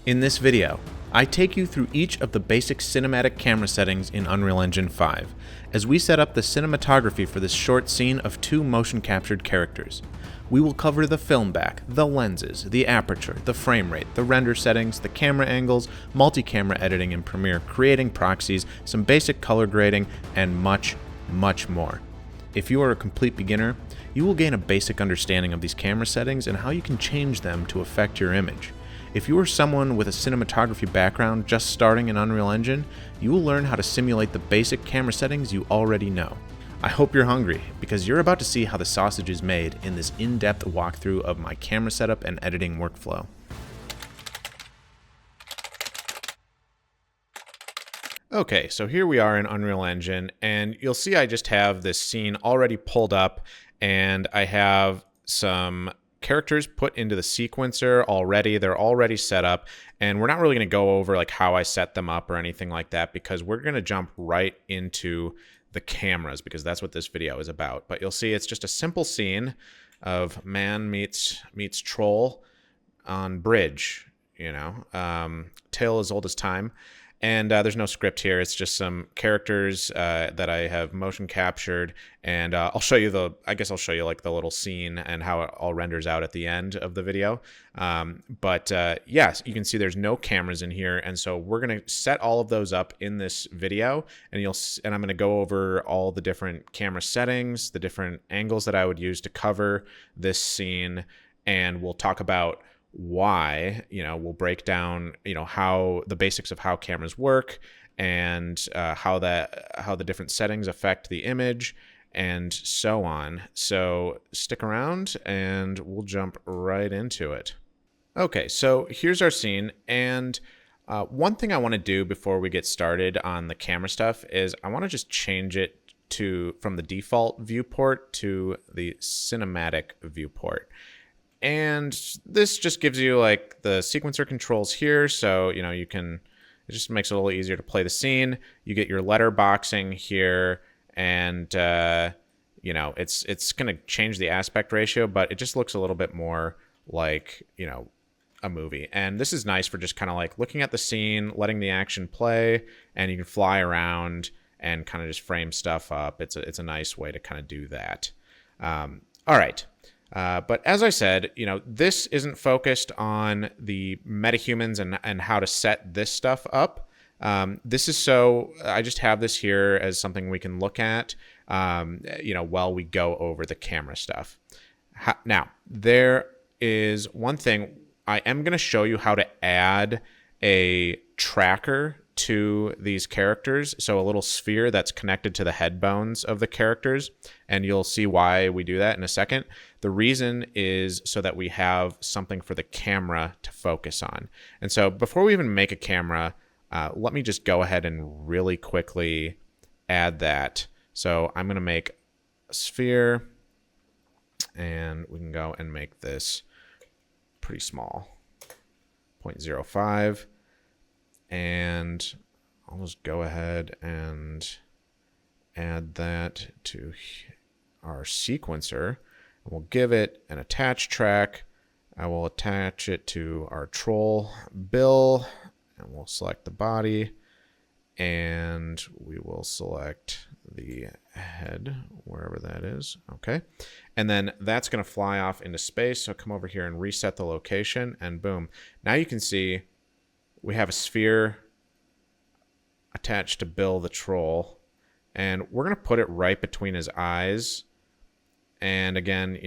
In this video, I take you through each of the basic cinematic camera settings in Unreal Engine 5, as we set up the cinematography for this short scene of two motion-captured characters. We will cover the Filmback, the lenses, the aperture, the frame rate, the render settings, the camera angles, multi-camera editing in Premiere, creating proxies, some basic color grading, and much, much more. If you are a complete beginner, you will gain a basic understanding of these camera settings and how you can change them to affect your image. If you are someone with a cinematography background just starting in Unreal Engine, you will learn how to simulate the basic camera settings you already know. I hope you're hungry, because you're about to see how the sausage is made in this in-depth walkthrough of my camera setup and editing workflow. Okay, so here we are in Unreal Engine, and you'll see I just have this scene already pulled up, and I have some characters put into the sequencer already. They're already set up, and we're not really going to go over like how I set them up or anything like that, because we're going to jump right into the cameras, because that's what this video is about. But you'll see it's just a simple scene of man meets troll on bridge, you know, tale as old as time. And there's no script here. It's just some characters that I have motion captured, and I'll show you like the little scene and how it all renders out at the end of the video. But yes, you can see there's no cameras in here, and so we're gonna set all of those up in this video, and I'm gonna go over all the different camera settings, the different angles that I would use to cover this scene, and we'll talk about why, we'll break down, how the basics of how cameras work, and how the different settings affect the image, and so on. So stick around and we'll jump right into it. Okay, so here's our scene, and one thing I want to do before we get started on the camera stuff is I want to just change it from the default viewport to the cinematic viewport. And this just gives you like the sequencer controls here, so it just makes it a little easier to play the scene. You get your letterboxing here, and it's going to change the aspect ratio, but it just looks a little bit more like a movie. And this is nice for just kind of like looking at the scene, letting the action play, and you can fly around and kind of just frame stuff up. It's a nice way to kind of do that. All right. But as I said, this isn't focused on the metahumans and how to set this stuff up. This is I just have this here as something we can look at, while we go over the camera stuff. Now, there is one thing. I am going to show you how to add a tracker to these characters, so a little sphere that's connected to the head bones of the characters, and you'll see why we do that in a second. The reason is so that we have something for the camera to focus on. And so before we even make a camera, let me just go ahead and really quickly add that. So I'm going to make a sphere, and we can go and make this pretty small, 0.05. And I'll just go ahead and add that to our sequencer. We'll give it an attach track. I will attach it to our troll bill, and we'll select the body, and we will select the head, wherever that is. Okay. And then that's going to fly off into space. So come over here and reset the location, and boom. Now you can see we have a sphere attached to Bill the troll, and we're going to put it right between his eyes. And again,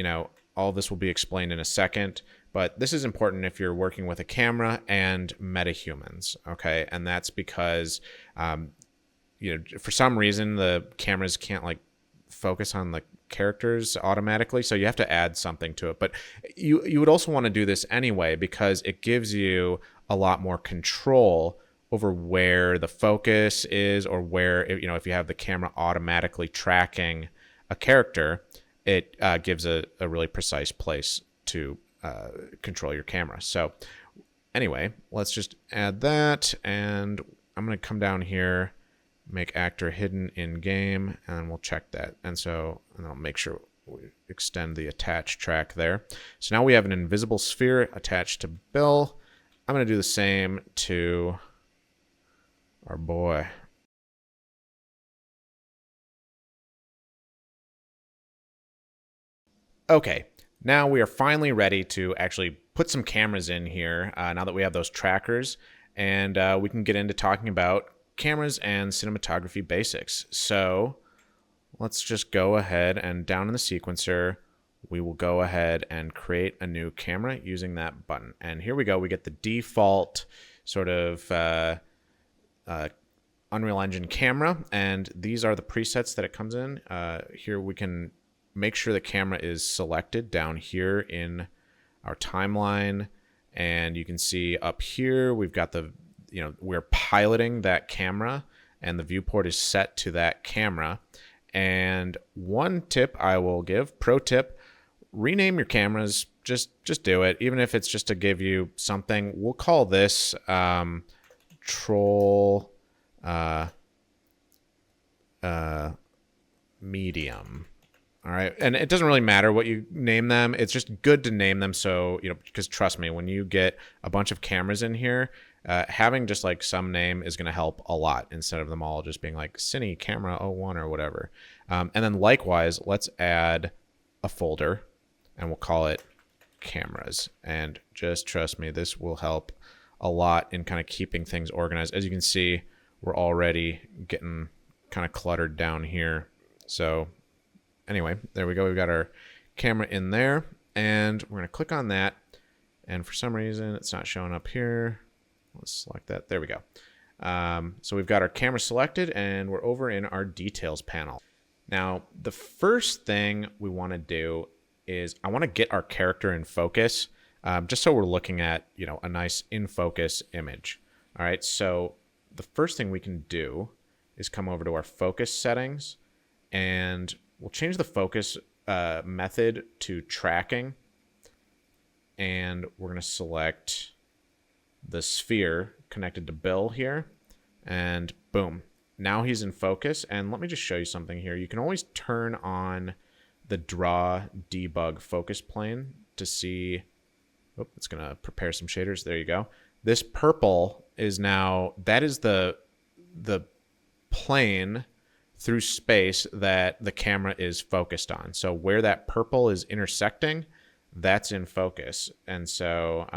all this will be explained in a second, but this is important if you're working with a camera and metahumans, okay? And that's because, for some reason, the cameras can't focus on the characters automatically, so you have to add something to it. But you would also want to do this anyway, because it gives you a lot more control over where the focus is, or where, if you have the camera automatically tracking a character, it gives a really precise place to control your camera. So anyway, let's just add that, and I'm going to come down here, make actor hidden in game, and we'll check that. And I'll make sure we extend the attach track there. So now we have an invisible sphere attached to Bill. I'm going to do the same to our boy. Okay, now we are finally ready to actually put some cameras in here now that we have those trackers, and we can get into talking about cameras and cinematography basics. So let's just go ahead and down in the sequencer, we will go ahead and create a new camera using that button. And here we go, we get the default sort of Unreal Engine camera, and these are the presets that it comes in. Here we can make sure the camera is selected down here in our timeline, and you can see up here we've got the, we're piloting that camera and the viewport is set to that camera. And one tip I will give, pro tip, rename your cameras. Just do it, even if it's just to give you something. We'll call this troll medium. All right, and it doesn't really matter what you name them. It's just good to name them, so because trust me, when you get a bunch of cameras in here, having just like some name is going to help a lot instead of them all just being like Cine Camera 01 or whatever. And then likewise, let's add a folder, and we'll call it cameras. And just trust me, this will help a lot in kind of keeping things organized. As you can see, we're already getting kind of cluttered down here. So anyway, there we go. We've got our camera in there, and we're going to click on that. And for some reason, it's not showing up here. Let's select that. There we go. So we've got our camera selected, and we're over in our details panel. Now, the first thing we want to do is I want to get our character in focus, just so we're looking at, a nice in focus image. All right. So the first thing we can do is come over to our focus settings, and we'll change the focus method to tracking, and we're going to select the sphere connected to Bill here, and boom, now he's in focus. And let me just show you something here. You can always turn on the draw debug focus plane to see, it's going to prepare some shaders. There you go. This purple is now, that is the plane through space that the camera is focused on. So where that purple is intersecting, that's in focus. And so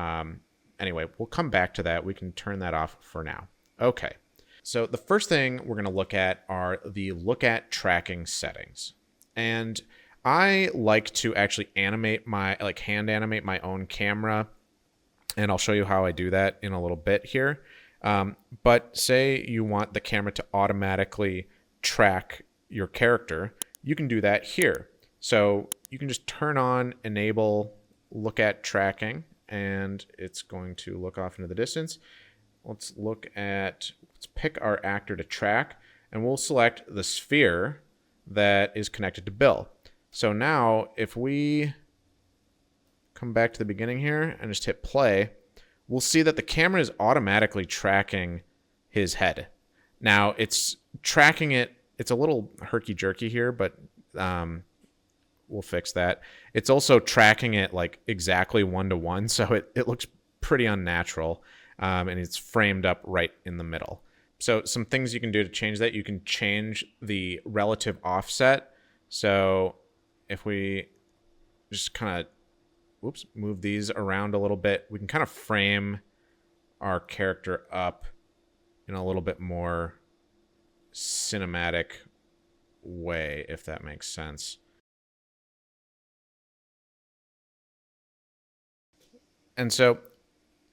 anyway, we'll come back to that. We can turn that off for now. Okay. So the first thing we're going to look at are the Lookat tracking settings. And I like to actually animate hand animate my own camera. And I'll show you how I do that in a little bit here. But say you want the camera to automatically track your character, you can do that here. So you can just turn on enable Lookat tracking, and it's going to look off into the distance. Let's pick our actor to track, and we'll select the sphere that is connected to Bill. So now if we come back to the beginning here and just hit play, we'll see that the camera is automatically tracking his head. Now it's tracking it. It's a little herky-jerky here, but we'll fix that. It's also tracking it like exactly 1-to-1, so it looks pretty unnatural, and it's framed up right in the middle. So some things you can do to change that, you can change the relative offset. So if we just kind of move these around a little bit, we can kind of frame our character up in a little bit more cinematic way, if that makes sense. And so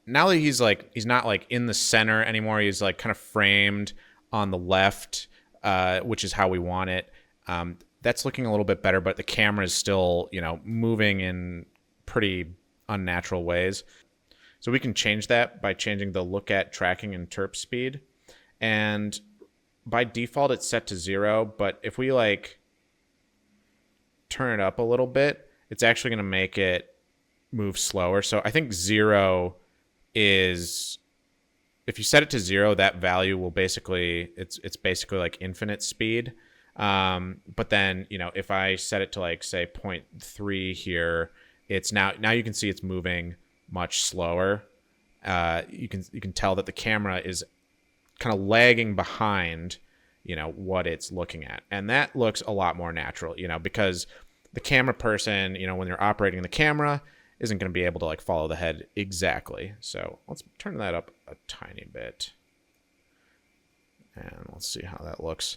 now that he's not like in the center anymore, he's like kind of framed on the left, which is how we want it. That's looking a little bit better, but the camera is still, moving in pretty unnatural ways. So we can change that by changing the Lookat tracking and terp speed. And by default, it's set to 0. But if we turn it up a little bit, it's actually going to make it move slower. So I think 0 is, if you set it to 0, that value will basically, it's basically like infinite speed. But then, if I set it to say 0.3 here, it's now you can see it's moving much slower. you can tell that the camera is kind of lagging behind, what it's looking at. And that looks a lot more natural, because the camera person, when they're operating the camera, isn't going to be able to like follow the head exactly. So let's turn that up a tiny bit. And let's see how that looks.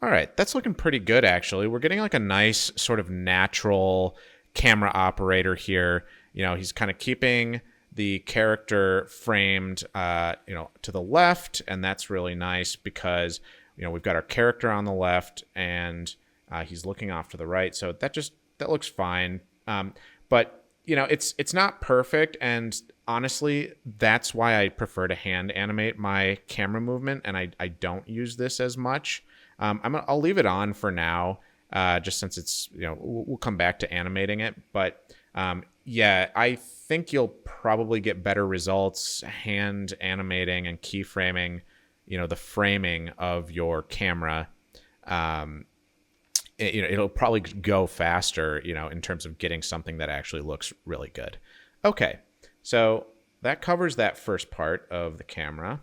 All right, that's looking pretty good, actually. We're getting like a nice sort of natural camera operator here. He's kind of keeping the character framed, to the left, and that's really nice because, we've got our character on the left and he's looking off to the right. So that looks fine. But, it's not perfect, and honestly, that's why I prefer to hand animate my camera movement, and I don't use this as much. I'll leave it on for now, just since it's, we'll come back to animating it. But yeah, I think you'll probably get better results hand animating and keyframing, the framing of your camera. It'll probably go faster, in terms of getting something that actually looks really good. Okay, so that covers that first part of the camera.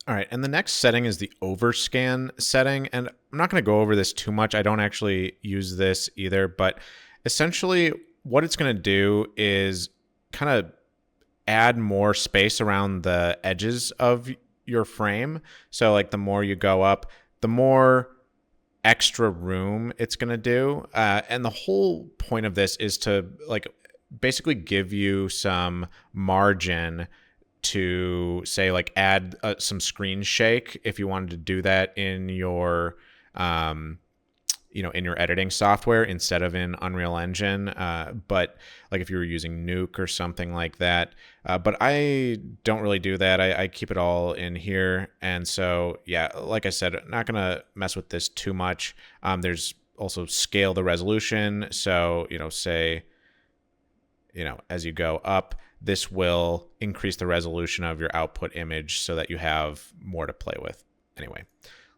All right, and the next setting is the Overscan setting, and I'm not going to go over this too much. I don't actually use this either, but essentially what it's going to do is kind of add more space around the edges of your frame. So like the more you go up, the more extra room it's going to do. And the whole point of this is to like basically give you some margin to say like add some screen shake if you wanted to do that in your in your editing software instead of in Unreal Engine, but like if you were using Nuke or something like that. But I don't really do that. I keep it all in here. And so, yeah, like I said, I'm not going to mess with this too much. There's also scale the resolution. So, say, as you go up, this will increase the resolution of your output image so that you have more to play with. Anyway,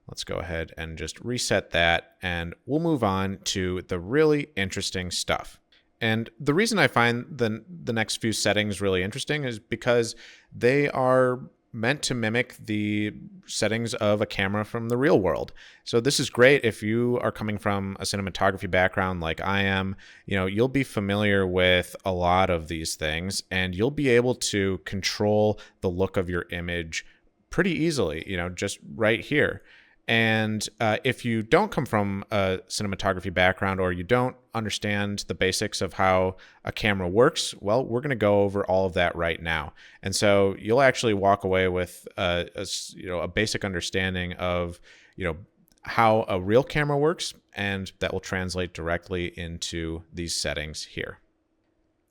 let's go ahead and just reset that, and we'll move on to the really interesting stuff. And the reason I find the next few settings really interesting is because they are meant to mimic the settings of a camera from the real world. So this is great if you are coming from a cinematography background like I am. You'll be familiar with a lot of these things, and you'll be able to control the look of your image pretty easily, just right here. And if you don't come from a cinematography background, or you don't understand the basics of how a camera works, well, we're going to go over all of that right now. And so you'll actually walk away with a basic understanding of how a real camera works, and that will translate directly into these settings here.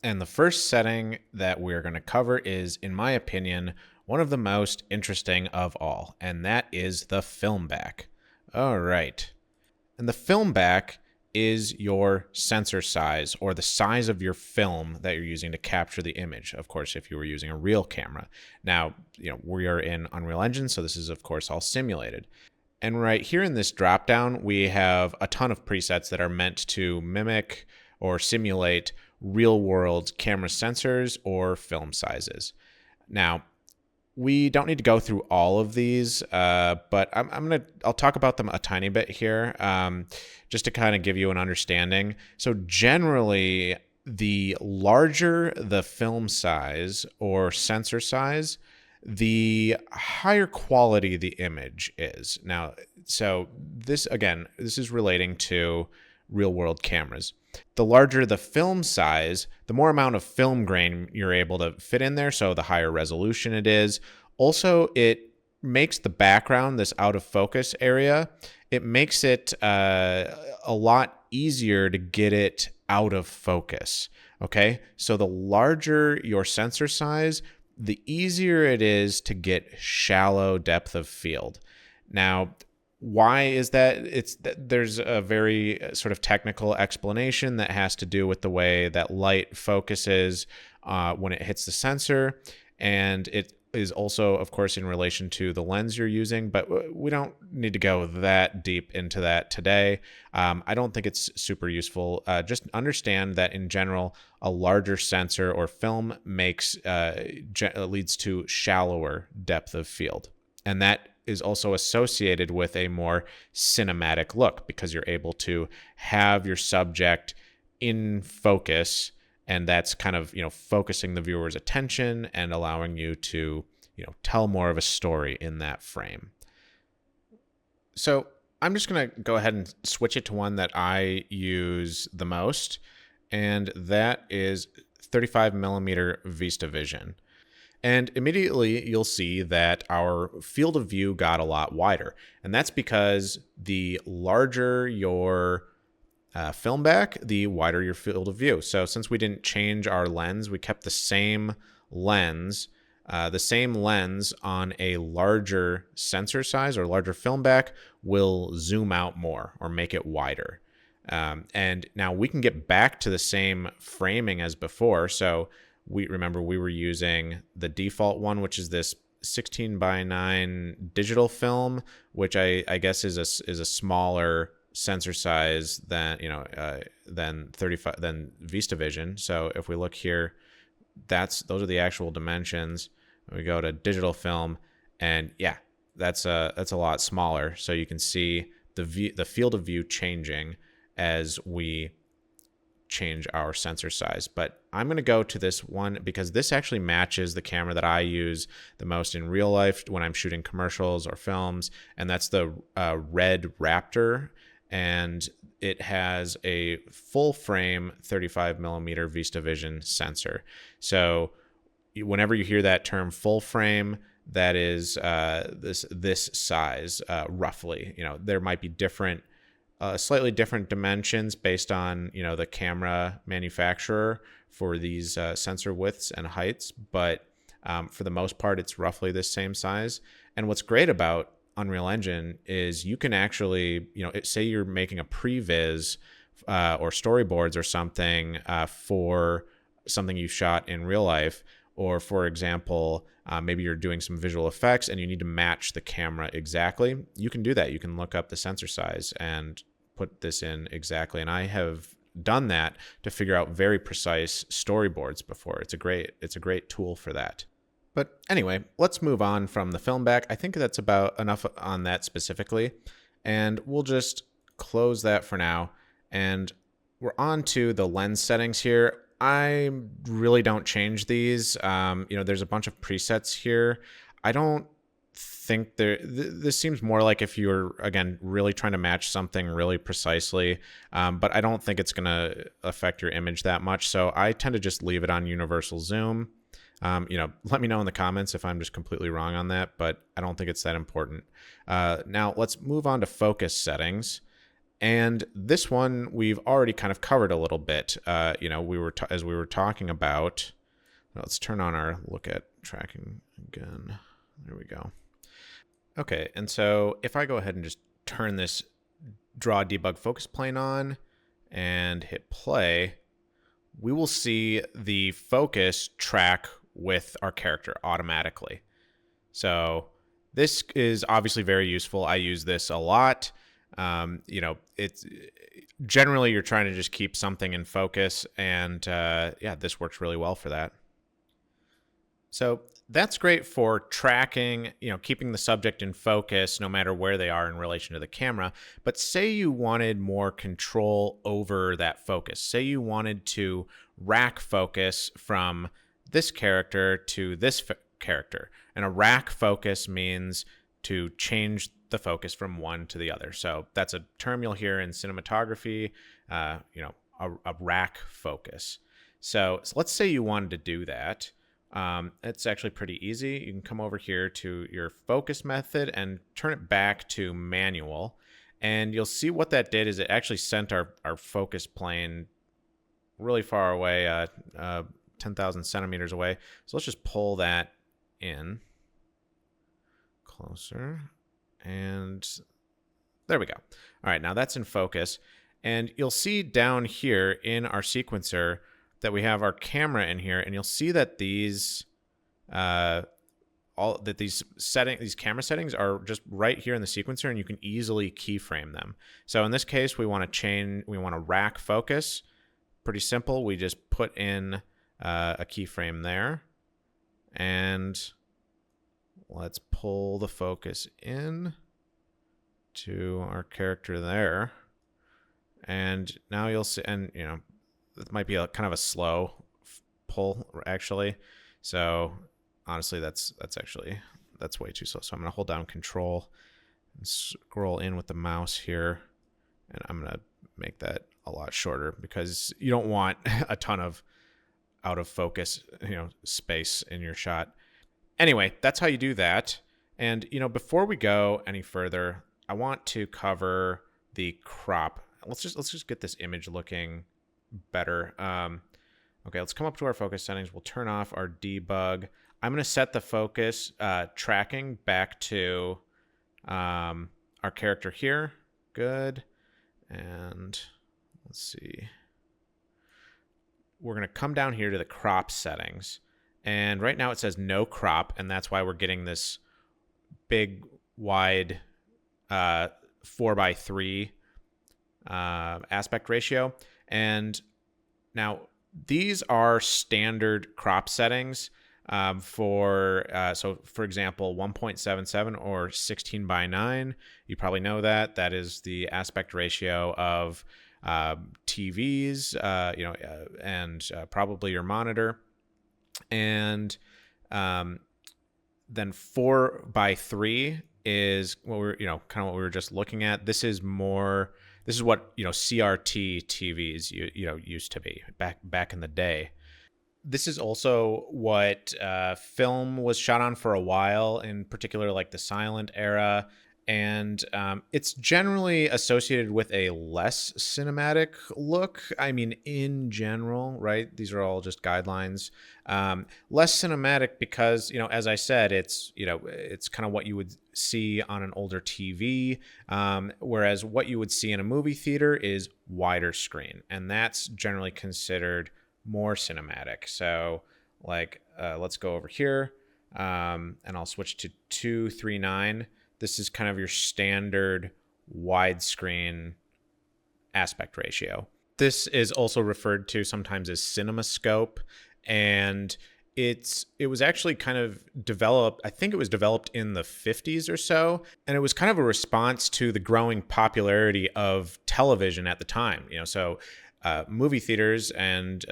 And the first setting that we're going to cover is, in my opinion, one of the most interesting of all, and that is the Filmback. All right. And the Filmback is your sensor size, or the size of your film that you're using to capture the image. Of course, if you were using a real camera. Now, we are in Unreal Engine, so this is, of course, all simulated. And right here in this dropdown, we have a ton of presets that are meant to mimic or simulate real-world camera sensors or film sizes. Now, we don't need to go through all of these, but I'll talk about them a tiny bit here, just to kind of give you an understanding. So generally, the larger the film size or sensor size, the higher quality the image is. Now, so this is relating to real-world cameras. The larger the film size, the more amount of film grain you're able to fit in there, so the higher resolution it is. Also, it makes the background, this out of focus area, it makes it a lot easier to get it out of focus. Okay, so the larger your sensor size, the easier it is to get shallow depth of field. Now, why is that? There's a very sort of technical explanation that has to do with the way that light focuses when it hits the sensor, and it is also, of course, in relation to the lens you're using, but we don't need to go that deep into that today. I don't think it's super useful. Just understand that in general, a larger sensor or film leads to shallower depth of field. And that is also associated with a more cinematic look because you're able to have your subject in focus, and that's kind of, focusing the viewer's attention and allowing you to, tell more of a story in that frame. So I'm just going to go ahead and switch it to one that I use the most, and that is 35mm VistaVision. And immediately you'll see that our field of view got a lot wider. And that's because the larger your Filmback, the wider your field of view. So since we didn't change our lens, we kept the same lens on a larger sensor size or larger Filmback will zoom out more or make it wider. And now we can get back to the same framing as before. So we were using the default one, which is this 16:9 digital film, which I guess is a smaller sensor size than VistaVision. So if we look here, those are the actual dimensions. We go to digital film, and yeah, that's a lot smaller. So you can see the field of view changing as we change our sensor size. But I'm going to go to this one because this actually matches the camera that I use the most in real life when I'm shooting commercials or films, and that's the Red Raptor, and it has a full frame 35mm VistaVision sensor. So whenever you hear that term full frame, that is this size roughly. There might be slightly different dimensions based on the camera manufacturer for these sensor widths and heights, but for the most part it's roughly the same size. And what's great about Unreal Engine is you can actually, say you're making a previs or storyboards or something for something you shot in real life, or for example, maybe you're doing some visual effects and you need to match the camera exactly. You can do that. You can look up the sensor size and put this in exactly. And I have done that to figure out very precise storyboards before. It's a great tool for that. But anyway, let's move on from the Filmback. I think that's about enough on that specifically. And we'll just close that for now. And we're on to the lens settings here. I really don't change these. There's a bunch of presets here. I don't think this seems more like if you're, again, really trying to match something really precisely. But I don't think it's going to affect your image that much. So I tend to just leave it on universal zoom. Let me know in the comments if I'm just completely wrong on that, but I don't think it's that important. Now let's move on to focus settings. And this one we've already kind of covered a little bit. As we were talking about. Let's turn on our Lookat tracking again. There we go. Okay, and so if I go ahead and just turn this draw debug focus plane on and hit play, we will see the focus track with our character automatically. So this is obviously very useful. I use this a lot. It's generally you're trying to just keep something in focus, and this works really well for that. So that's great for tracking, keeping the subject in focus no matter where they are in relation to the camera. But say you wanted more control over that focus. Say you wanted to rack focus from this character to this character. And a rack focus means to change the focus from one to the other. So that's a term you'll hear in cinematography, a rack focus. So let's say you wanted to do that. It's actually pretty easy. You can come over here to your focus method and turn it back to manual. And you'll see what that did is it actually sent our focus plane really far away, 10,000 centimeters away. So let's just pull that in closer. And there we go. All right, now that's in focus. And you'll see down here in our sequencer that we have our camera in here, and you'll see that these all that these camera settings are just right here in the sequencer, and you can easily keyframe them. So in this case, we want to rack focus. Pretty simple. We just put in a keyframe there, and let's pull the focus in to our character there. And now you'll see, and you know, it might be kind of a slow pull actually. So honestly, that's way too slow. So I'm gonna hold down Control and scroll in with the mouse here, and I'm gonna make that a lot shorter because you don't want a ton of out of focus, space in your shot. Anyway, that's how you do that. And before we go any further, I want to cover the crop. Let's just get this image looking better. Okay, let's come up to our focus settings. We'll turn off our debug. I'm going to set the focus tracking back to our character here. Good. And let's see. We're going to come down here to the crop settings. And right now it says no crop, and that's why we're getting this big, wide 4:3 aspect ratio. And now these are standard crop settings for example 1.77 or 16:9. You probably know that is the aspect ratio of TVs, and probably your monitor. And then 4:3 is what we're kind of what we were just looking at. This is what CRT TVs used to be back in the day. This is also what film was shot on for a while, in particular like the silent era. And it's generally associated with a less cinematic look. I mean, in general, right? These are all just guidelines. Less cinematic because, as I said, it's kind of what you would see on an older TV, whereas what you would see in a movie theater is wider screen, and that's generally considered more cinematic. So, let's go over here, and I'll switch to 2:3:9. This is kind of your standard widescreen aspect ratio. This is also referred to sometimes as CinemaScope, and it was actually kind of developed, I think it was developed in the 50s or so, and it was kind of a response to the growing popularity of television at the time. So movie theaters and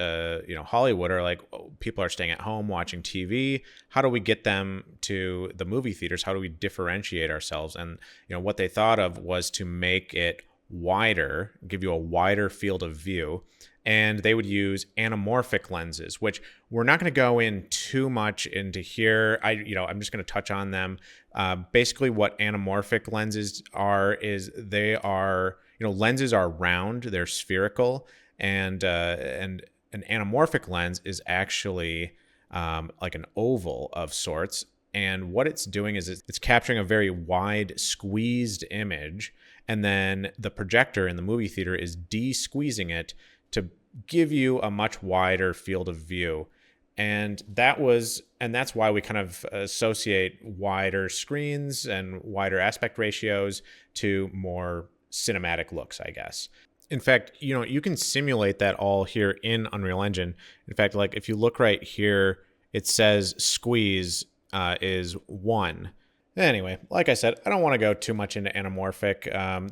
Hollywood are like, people are staying at home watching TV. How do we get them to the movie theaters? How do we differentiate ourselves? And what they thought of was to make it wider, give you a wider field of view. And they would use anamorphic lenses, which we're not going to go in too much into here. I'm just going to touch on them. Basically, what anamorphic lenses are is they are, lenses are round, they're spherical. And an anamorphic lens is actually like an oval of sorts. And what it's doing is it's capturing a very wide squeezed image. And then the projector in the movie theater is de-squeezing it to give you a much wider field of view. And that's why we kind of associate wider screens and wider aspect ratios to more cinematic looks, I guess. In fact, you can simulate that all here in Unreal Engine. In fact, like if you look right here, it says squeeze is 1. Anyway, like I said, I don't want to go too much into anamorphic.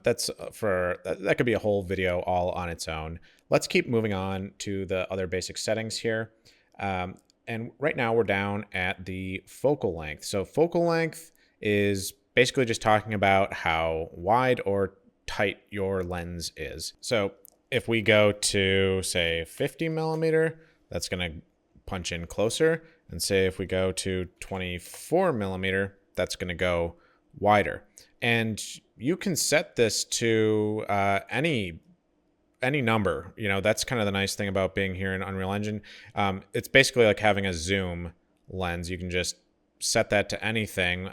That could be a whole video all on its own. Let's keep moving on to the other basic settings here. And right now we're down at the focal length. So focal length is basically just talking about how wide or tight your lens is. So if we go to say 50 millimeter, that's going to punch in closer. And say if we go to 24 millimeter, that's going to go wider. And you can set this to any number. That's kind of the nice thing about being here in Unreal Engine. It's basically like having a zoom lens. You can just set that to anything.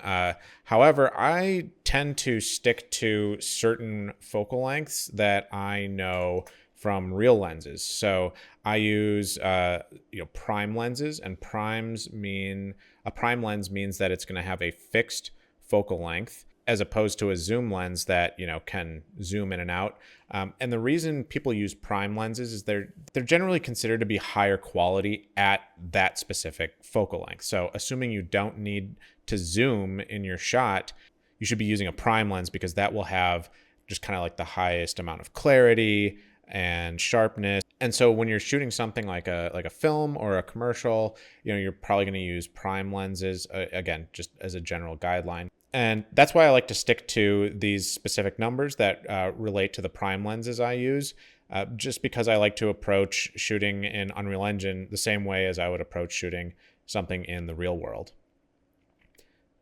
However, I tend to stick to certain focal lengths that I know from real lenses. So I use prime lenses, and a prime lens means that it's going to have a fixed focal length, as opposed to a zoom lens that can zoom in and out. And the reason people use prime lenses is they're generally considered to be higher quality at that specific focal length. So assuming you don't need to zoom in your shot, you should be using a prime lens, because that will have just kind of like the highest amount of clarity and sharpness. And so when you're shooting something like a film or a commercial, you're probably going to use prime lenses, again, just as a general guideline. And that's why I like to stick to these specific numbers that relate to the prime lenses I use, just because I like to approach shooting in Unreal Engine the same way as I would approach shooting something in the real world.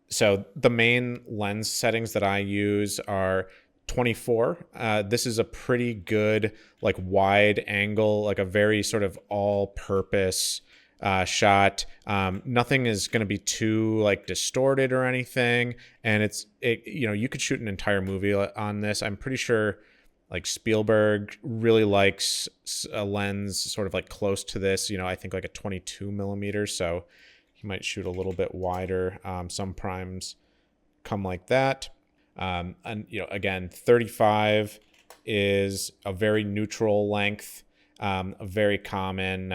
So the main lens settings that I use are 24. This is a pretty good, like, wide angle, like a very sort of all-purpose shot. Nothing is going to be too like distorted or anything, and you could shoot an entire movie on this. I'm pretty sure like Spielberg really likes a lens sort of like close to this. I think like a 22 millimeters, so he might shoot a little bit wider. Some primes come like that. And again, 35 is a very neutral length, a very common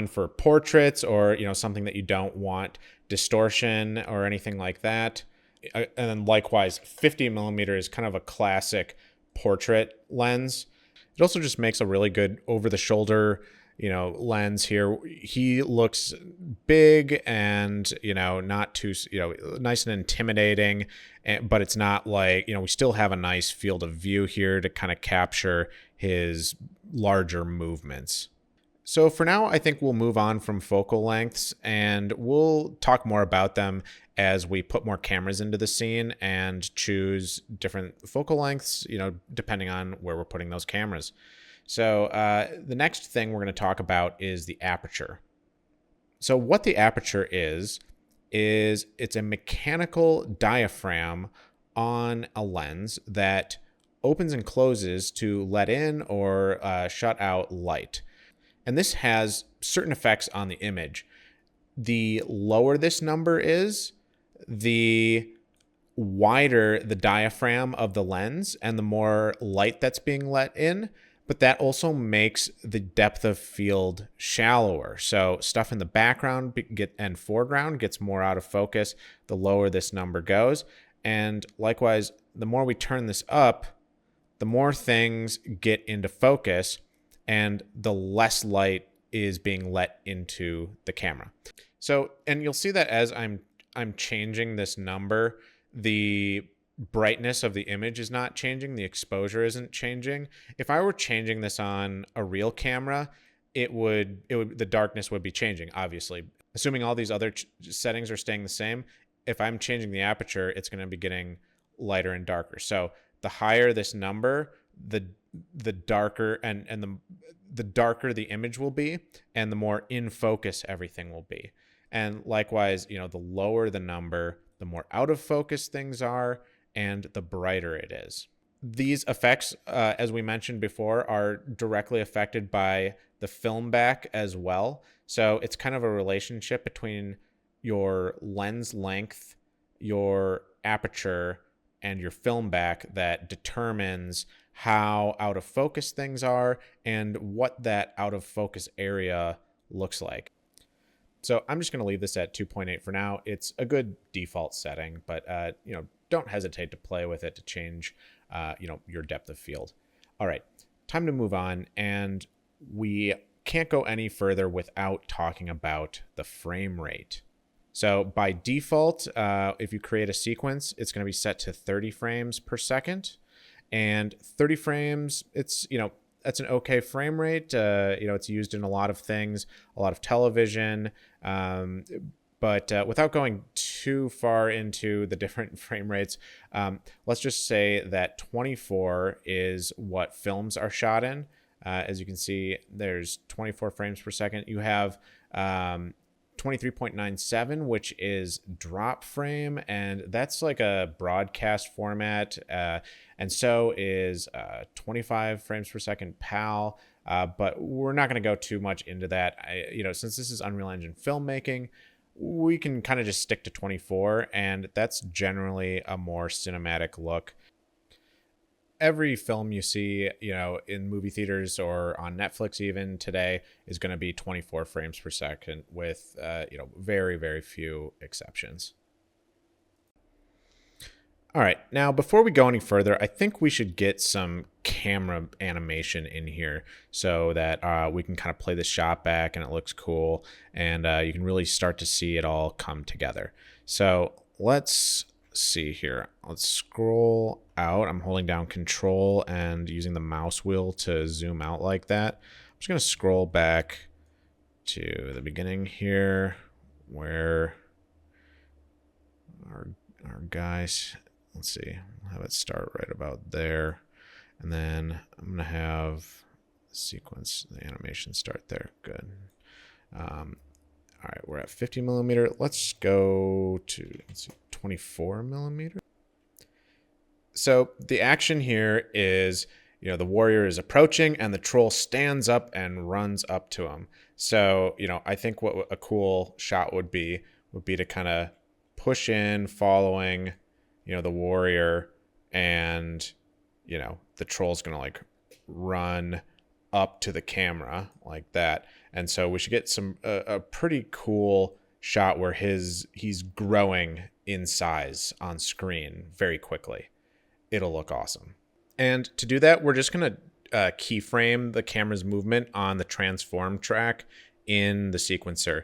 for portraits, or something that you don't want distortion or anything like that. And then likewise, 50 millimeter is kind of a classic portrait lens. It also just makes a really good over-the-shoulder lens here. He looks big and not too nice and intimidating, but it's not like we still have a nice field of view here to kind of capture his larger movements. So for now, I think we'll move on from focal lengths, and we'll talk more about them as we put more cameras into the scene and choose different focal lengths, depending on where we're putting those cameras. So the next thing we're going to talk about is the aperture. So what the aperture is it's a mechanical diaphragm on a lens that opens and closes to let in or shut out light. And this has certain effects on the image. The lower this number is, the wider the diaphragm of the lens and the more light that's being let in. But that also makes the depth of field shallower. So stuff in the background and foreground gets more out of focus the lower this number goes. And likewise, the more we turn this up, the more things get into focus and the less light is being let into the camera. So, and you'll see that as I'm changing this number, the brightness of the image is not changing, the exposure isn't changing. If I were changing this on a real camera, the darkness would be changing, obviously. Assuming all these other settings are staying the same, if I'm changing the aperture, it's going to be getting lighter and darker. So the higher this number, the darker and the darker the image will be, and the more in focus everything will be. And likewise, the lower the number, the more out of focus things are, and the brighter it is. These effects, as we mentioned before, are directly affected by the Filmback as well. So it's kind of a relationship between your lens length, your aperture, and your Filmback that determines how out of focus things are and what that out of focus area looks like. So I'm just going to leave this at 2.8 for now. It's a good default setting, but don't hesitate to play with it to change your depth of field. All right, time to move on, and we can't go any further without talking about the frame rate. So by default, if you create a sequence, it's going to be set to 30 frames per second. And 30 frames, it's, that's an okay frame rate. It's used in a lot of things, a lot of television. But without going too far into the different frame rates, let's just say that 24 is what films are shot in. As you can see, there's 24 frames per second. You have 23.97, which is drop frame, and that's like a broadcast format, and so is 25 frames per second PAL, but we're not going to go too much into that. Since this is Unreal Engine filmmaking, we can kind of just stick to 24, and that's generally a more cinematic look. Every film you see, in movie theaters or on Netflix even today is going to be 24 frames per second with, very, very few exceptions. All right, now before we go any further, I think we should get some camera animation in here so that we can kind of play the shot back and it looks cool, and you can really start to see it all come together. So let's see here. Let's scroll out. I'm holding down Control and using the mouse wheel to zoom out like that. I'm just going to scroll back to the beginning here where our guys... Let's see, I'll have it start right about there. And then I'm going to have the sequence, the animation start there. Good. All right, we're at 50 millimeter. Let's go to 24 millimeter. So the action here is, the warrior is approaching and the troll stands up and runs up to him. So, I think what a cool shot would be to kind of push in following the warrior, and the troll's gonna like run up to the camera like that. And so we should get some a pretty cool shot where he's growing in size on screen very quickly. It'll look awesome. And to do that, we're just gonna keyframe the camera's movement on the transform track in the sequencer.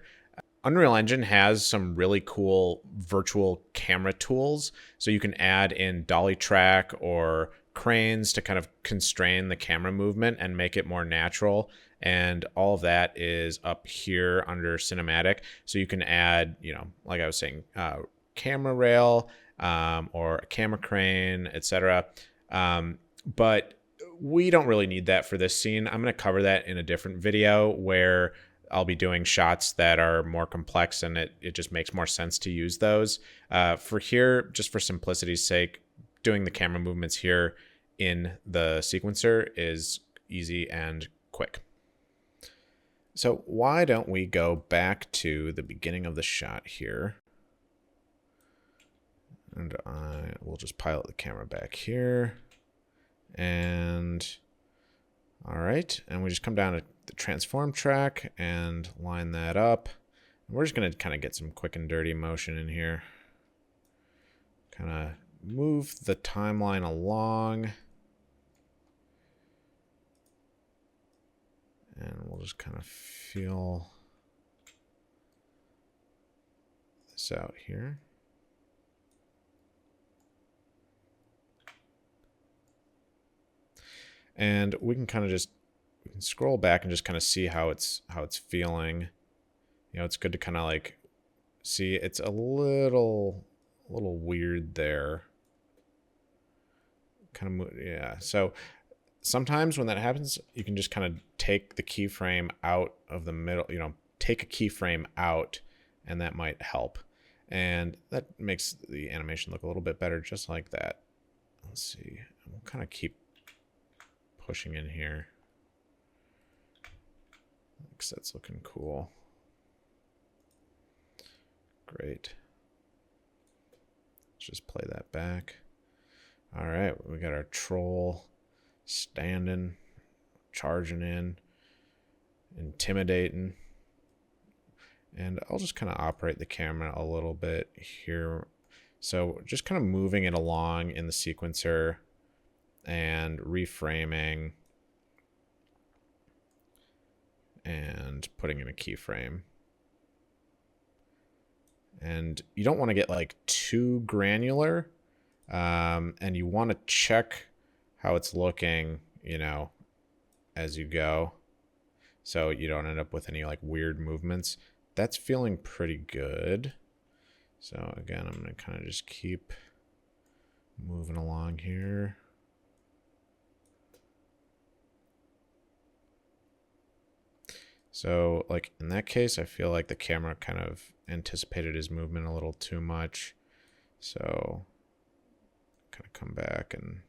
Unreal Engine has some really cool virtual camera tools, so you can add in dolly track or cranes to kind of constrain the camera movement and make it more natural. And all of that is up here under Cinematic. So you can add, like I was saying, camera rail or a camera crane, etc. But we don't really need that for this scene. I'm going to cover that in a different video where I'll be doing shots that are more complex, and it just makes more sense to use those. For here, just for simplicity's sake, doing the camera movements here in the sequencer is easy and quick. So why don't we go back to the beginning of the shot here, and we'll just pilot the camera back here, and all right, and we just come down to the transform track and line that up. And we're just going to kind of get some quick and dirty motion in here. Kind of move the timeline along. And we'll just kind of feel this out here. And we can kind of just scroll back and just kind of see how it's feeling. It's good to kind of like see it's a little weird there. Kind of, yeah. So sometimes when that happens, you can just kind of take the keyframe out of the middle, take a keyframe out, and that might help. And that makes the animation look a little bit better, just like that. Let's see. We'll kind of keep pushing in here. Because that's looking cool. Great. Let's just play that back. All right, we got our troll standing, charging in, intimidating. And I'll just kind of operate the camera a little bit here. So just kind of moving it along in the sequencer and reframing and putting in a keyframe. And you don't want to get like too granular, and you want to check how it's looking, as you go, so you don't end up with any like weird movements. That's feeling pretty good. So again, I'm going to kind of just keep moving along here. So like in that case, I feel like the camera kind of anticipated his movement a little too much. So kind of come back and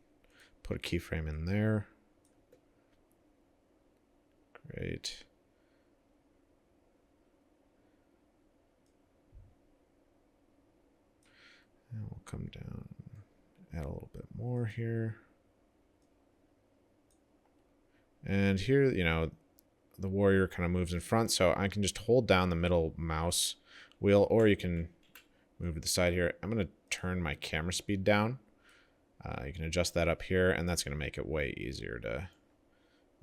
put a keyframe in there. Great. And we'll come down, add a little bit more here. And here, you know, the warrior kind of moves in front, so I can just hold down the middle mouse wheel, or you can move to the side here. I'm going to turn my camera speed down. You can adjust that up here, and that's going to make it way easier to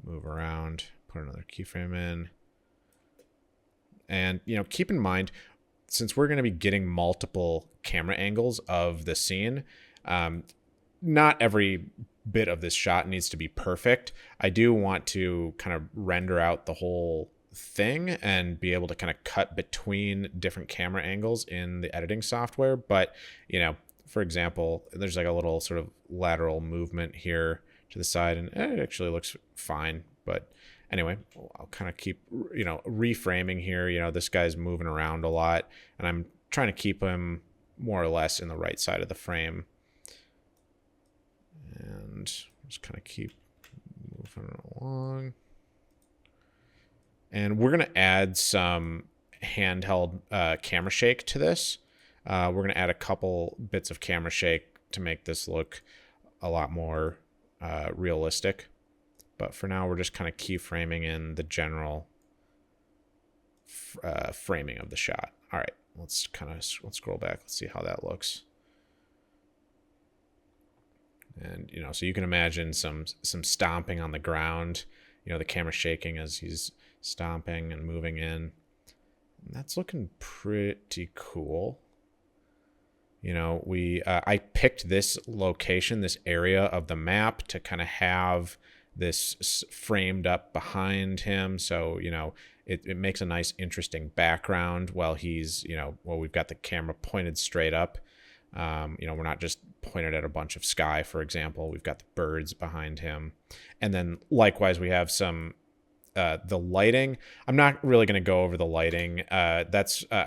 move around. Put another keyframe in. And, you know, keep in mind, since we're going to be getting multiple camera angles of the scene, not every bit of this shot needs to be perfect. I do want to kind of render out the whole thing and be able to kind of cut between different camera angles in the editing software. But, you know, for example, there's like a little sort of lateral movement here to the side, and it actually looks fine. But anyway, I'll kind of keep, you know, reframing here. You know, this guy's moving around a lot, and I'm trying to keep him more or less in the right side of the frame. And just kind of keep moving along. And we're going to add some handheld camera shake to this. We're going to add a couple bits of camera shake to make this look a lot more realistic. But for now, we're just kind of keyframing in the general framing of the shot. All right, let's scroll back. Let's see how that looks. And, you know, so you can imagine some stomping on the ground, you know, the camera shaking as he's stomping and moving in. And that's looking pretty cool. You know, I picked this location, this area of the map to kind of have this framed up behind him. So, you know, it makes a nice, interesting background while he's, you know, while we've got the camera pointed straight up. You know, we're not just pointed at a bunch of sky, for example. We've got the birds behind him. And then likewise, we have some, the lighting. I'm not really going to go over the lighting. I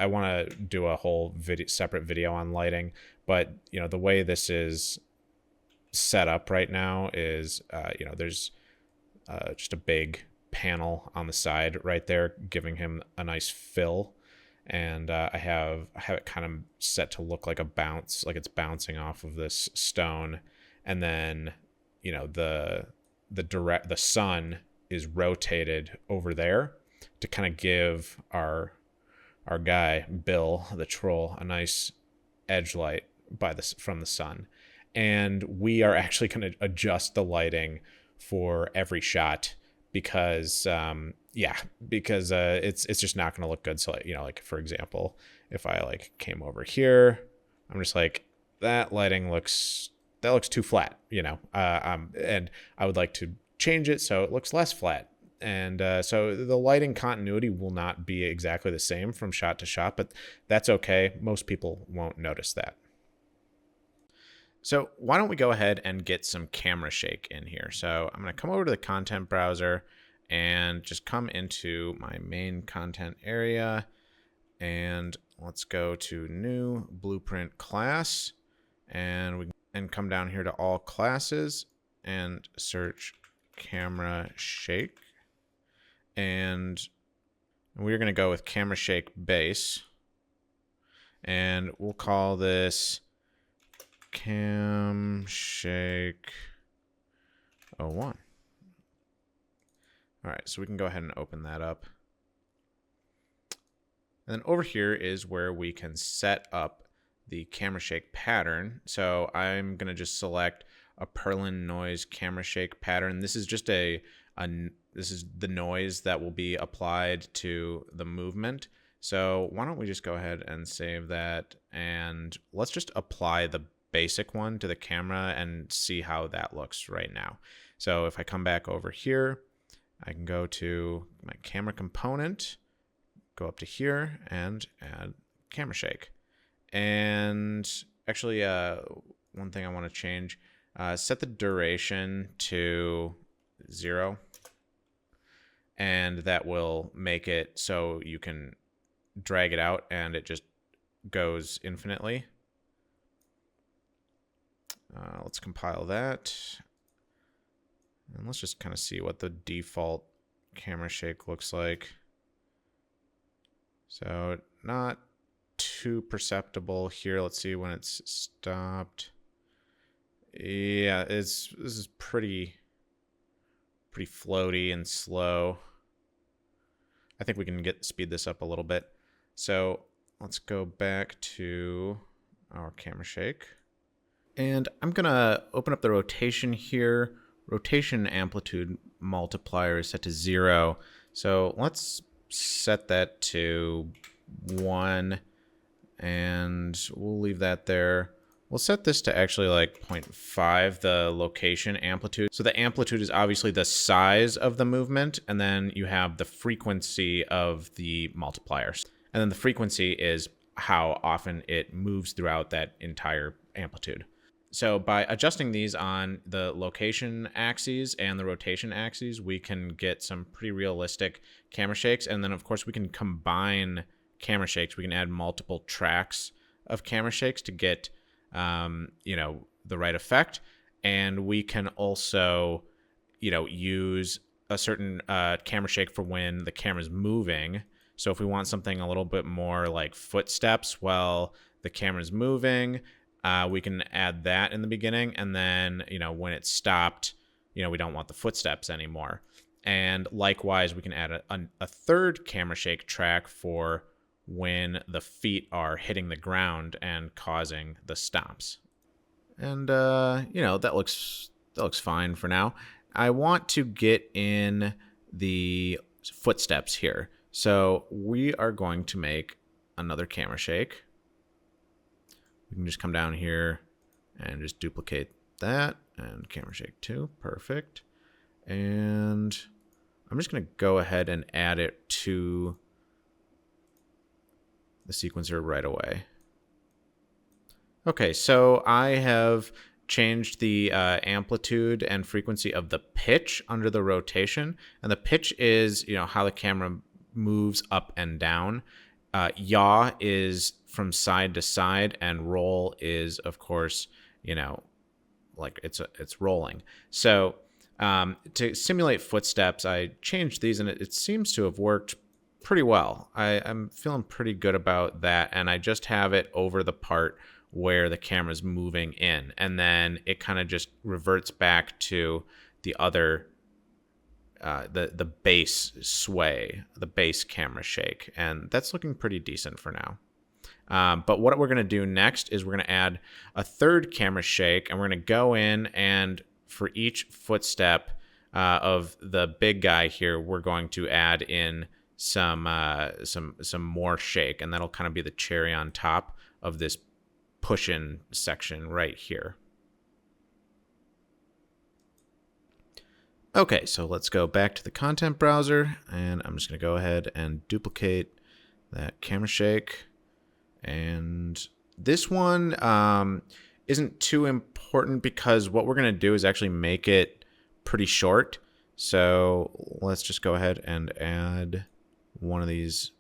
want to do a whole separate video on lighting. But, you know, the way this is set up right now is, you know, there's just a big panel on the side right there, giving him a nice fill. And I have it kind of set to look like a bounce, like it's bouncing off of this stone. And then, you know, the sun is rotated over there to kind of give our guy Bill the troll a nice edge light from the sun. And we are actually going to adjust the lighting for every shot because it's just not going to look good. So, you know, like, for example, if I like came over here, I'm just like, that lighting looks too flat, you know, and I would like to change it so it looks less flat. And so the lighting continuity will not be exactly the same from shot to shot, but that's okay. Most people won't notice that. So why don't we go ahead and get some camera shake in here. So I'm going to come over to the content browser and just come into my main content area, and let's go to new blueprint class, and come down here to all classes and search camera shake, and we're going to go with camera shake base, and we'll call this cam shake 01. All right, so we can go ahead and open that up. And then over here is where we can set up the camera shake pattern. So I'm going to just select a Perlin noise camera shake pattern. This is just this is the noise that will be applied to the movement. So why don't we just go ahead and save that, and let's just apply the basic one to the camera and see how that looks right now. So if I come back over here, I can go to my camera component, go up to here and add camera shake. And actually, one thing I want to change, set the duration to 0. and that will make it so you can drag it out and it just goes infinitely. Let's compile that. And let's just kind of see what the default camera shake looks like. So not too perceptible here. Let's see when it's stopped. Yeah, this is pretty floaty and slow. I think we can speed this up a little bit. So let's go back to our camera shake. And I'm gonna open up the rotation here. Rotation amplitude multiplier is set to 0. So let's set that to 1 and we'll leave that there. We'll set this to actually like 0.5, the location amplitude. So the amplitude is obviously the size of the movement, and then you have the frequency of the multipliers. And then the frequency is how often it moves throughout that entire amplitude. So by adjusting these on the location axes and the rotation axes, we can get some pretty realistic camera shakes. And then of course we can combine camera shakes. We can add multiple tracks of camera shakes to get, you know, the right effect. And we can also, you know, use a certain camera shake for when the camera's moving. So if we want something a little bit more like footsteps while the camera's moving, we can add that in the beginning, and then, you know, when it's stopped, you know, we don't want the footsteps anymore. And likewise, we can add a third camera shake track for when the feet are hitting the ground and causing the stops. And you know, that looks fine for now. I want to get in the footsteps here, so we are going to make another camera shake. We can just come down here and just duplicate that and camera shake 2. Perfect. And I'm just going to go ahead and add it to the sequencer right away. Okay, so I have changed the amplitude and frequency of the pitch under the rotation. And the pitch is, you know, how the camera moves up and down. Yaw is from side to side, and roll is, of course, you know, like it's rolling. So to simulate footsteps, I changed these, and it seems to have worked pretty well. I'm feeling pretty good about that, and I just have it over the part where the camera's moving in, and then it kind of just reverts back to the other the base sway, the base camera shake, and that's looking pretty decent for now. But what we're going to do next is we're going to add a third camera shake, and we're going to go in, and for each footstep of the big guy here, we're going to add in some more shake, and that'll kind of be the cherry on top of this push-in section right here. Okay, so let's go back to the content browser, and I'm just going to go ahead and duplicate that camera shake. And this one isn't too important because what we're going to do is actually make it pretty short. So let's just go ahead and add one of these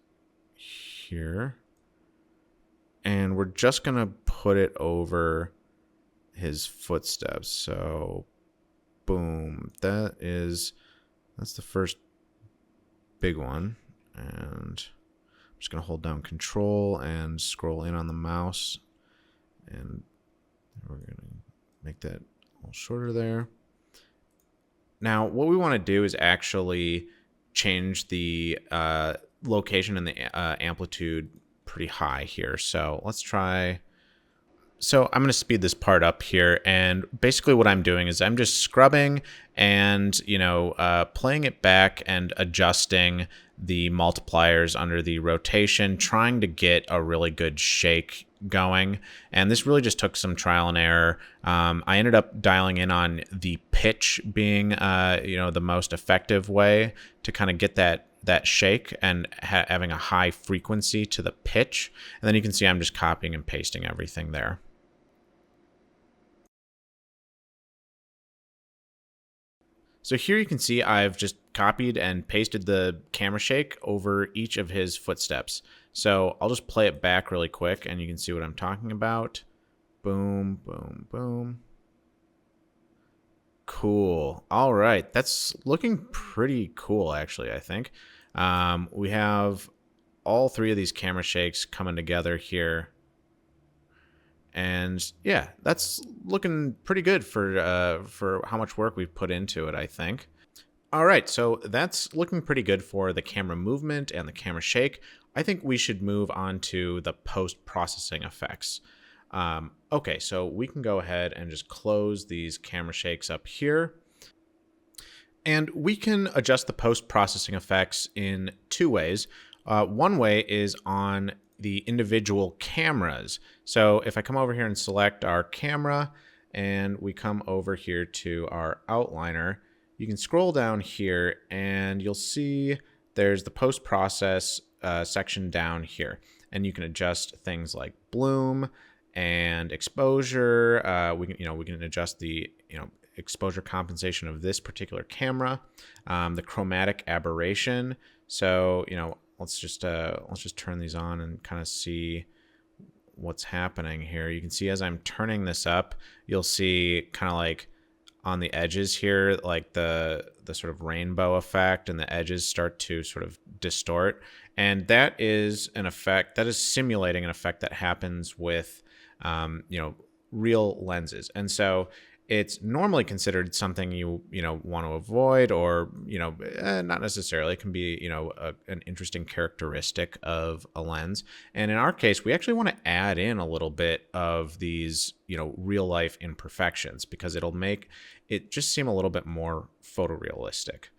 here. And we're just going to put it over his footsteps. So boom, that's the first big one. And I'm just going to hold down Control and scroll in on the mouse. And we're going to make that a little shorter there. Now, what we want to do is actually change the location and the amplitude pretty high here. So let's try. So I'm going to speed this part up here, and basically what I'm doing is I'm just scrubbing and, you know, playing it back and adjusting the multipliers under the rotation, trying to get a really good shake going. And this really just took some trial and error. I ended up dialing in on the pitch being, you know, the most effective way to kind of get that shake and having a high frequency to the pitch. And then you can see I'm just copying and pasting everything there. So here you can see I've just copied and pasted the camera shake over each of his footsteps. So I'll just play it back really quick and you can see what I'm talking about. Boom, boom, boom. Cool. All right. That's looking pretty cool, actually, I think. We have all three of these camera shakes coming together here. And yeah, that's looking pretty good for how much work we've put into it, I think. All right, so that's looking pretty good for the camera movement and the camera shake. I think we should move on to the post-processing effects. Okay, so we can go ahead and just close these camera shakes up here. And we can adjust the post-processing effects in two ways. One way is on the individual cameras. So if I come over here and select our camera and we come over here to our outliner, you can scroll down here and you'll see there's the post-process section down here. And you can adjust things like bloom and exposure. We can adjust the exposure compensation of this particular camera, the chromatic aberration. So let's just turn these on and kind of see what's happening here. You can see as I'm turning this up, you'll see kind of like on the edges here, like the sort of rainbow effect, and the edges start to sort of distort. And that is an effect that is simulating an effect that happens with real lenses. And so it's normally considered something you want to avoid, or not necessarily. It can be an interesting characteristic of a lens. And in our case, we actually want to add in a little bit of these real life imperfections, because it'll make it just seem a little bit more photorealistic.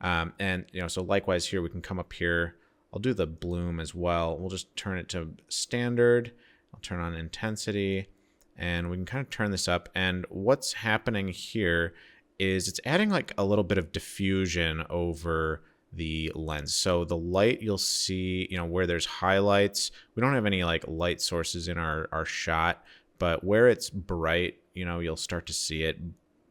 So likewise here, we can come up here. I'll do the bloom as well. We'll just turn it to standard. I'll turn on intensity. And we can kind of turn this up. And what's happening here is it's adding like a little bit of diffusion over the lens. So the light, you'll see, where there's highlights, we don't have any like light sources in our shot, but where it's bright, you'll start to see it,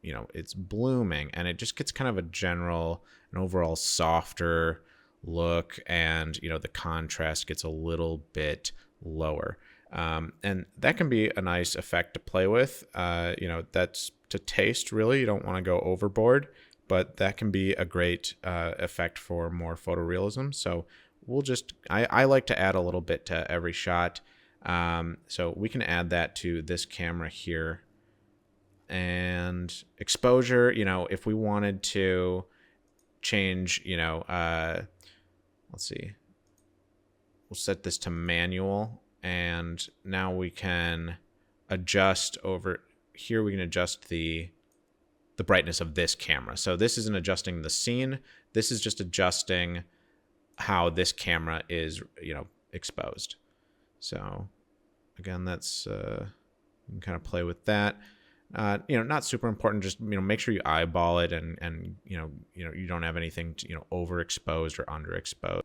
it's blooming, and it just gets kind of an overall softer look, and, the contrast gets a little bit lower. And that can be a nice effect to play with. That's to taste, really. You don't want to go overboard, but that can be a great effect for more photorealism. So I like to add a little bit to every shot. So we can add that to this camera here. And exposure, if we wanted to change, let's see, we'll set this to manual. And now we can adjust over here. We can adjust the brightness of this camera. So this isn't adjusting the scene. This is just adjusting how this camera is, exposed. So again, that's you can kind of play with that. Not super important. Just make sure you eyeball it, and you don't have anything overexposed or underexposed.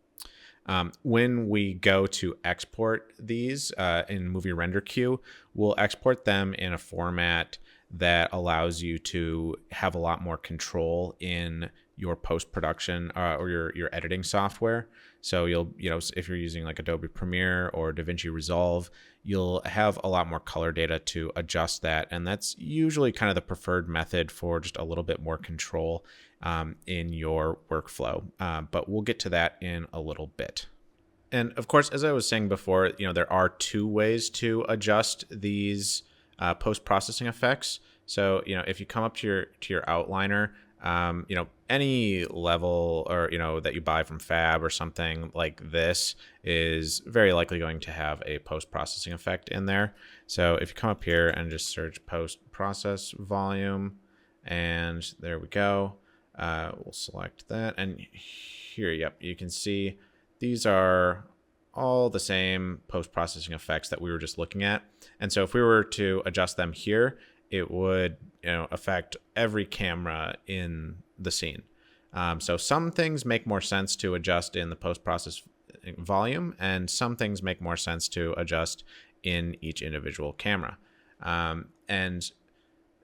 When we go to export these in Movie Render Queue, we'll export them in a format that allows you to have a lot more control in your post-production or your editing software. So you'll, if you're using like Adobe Premiere or DaVinci Resolve, you'll have a lot more color data to adjust that. And that's usually kind of the preferred method for just a little bit more control in your workflow. But we'll get to that in a little bit. And of course, as I was saying before, there are two ways to adjust these post-processing effects. So, if you come up to your outliner, any level or, that you buy from Fab or something like this is very likely going to have a post-processing effect in there. So if you come up here and just search post-process volume, and there we go. We'll select that, and here, yep, you can see these are all the same post-processing effects that we were just looking at. And so if we were to adjust them here, it would affect every camera in the scene. So some things make more sense to adjust in the post-process volume, and some things make more sense to adjust in each individual camera. And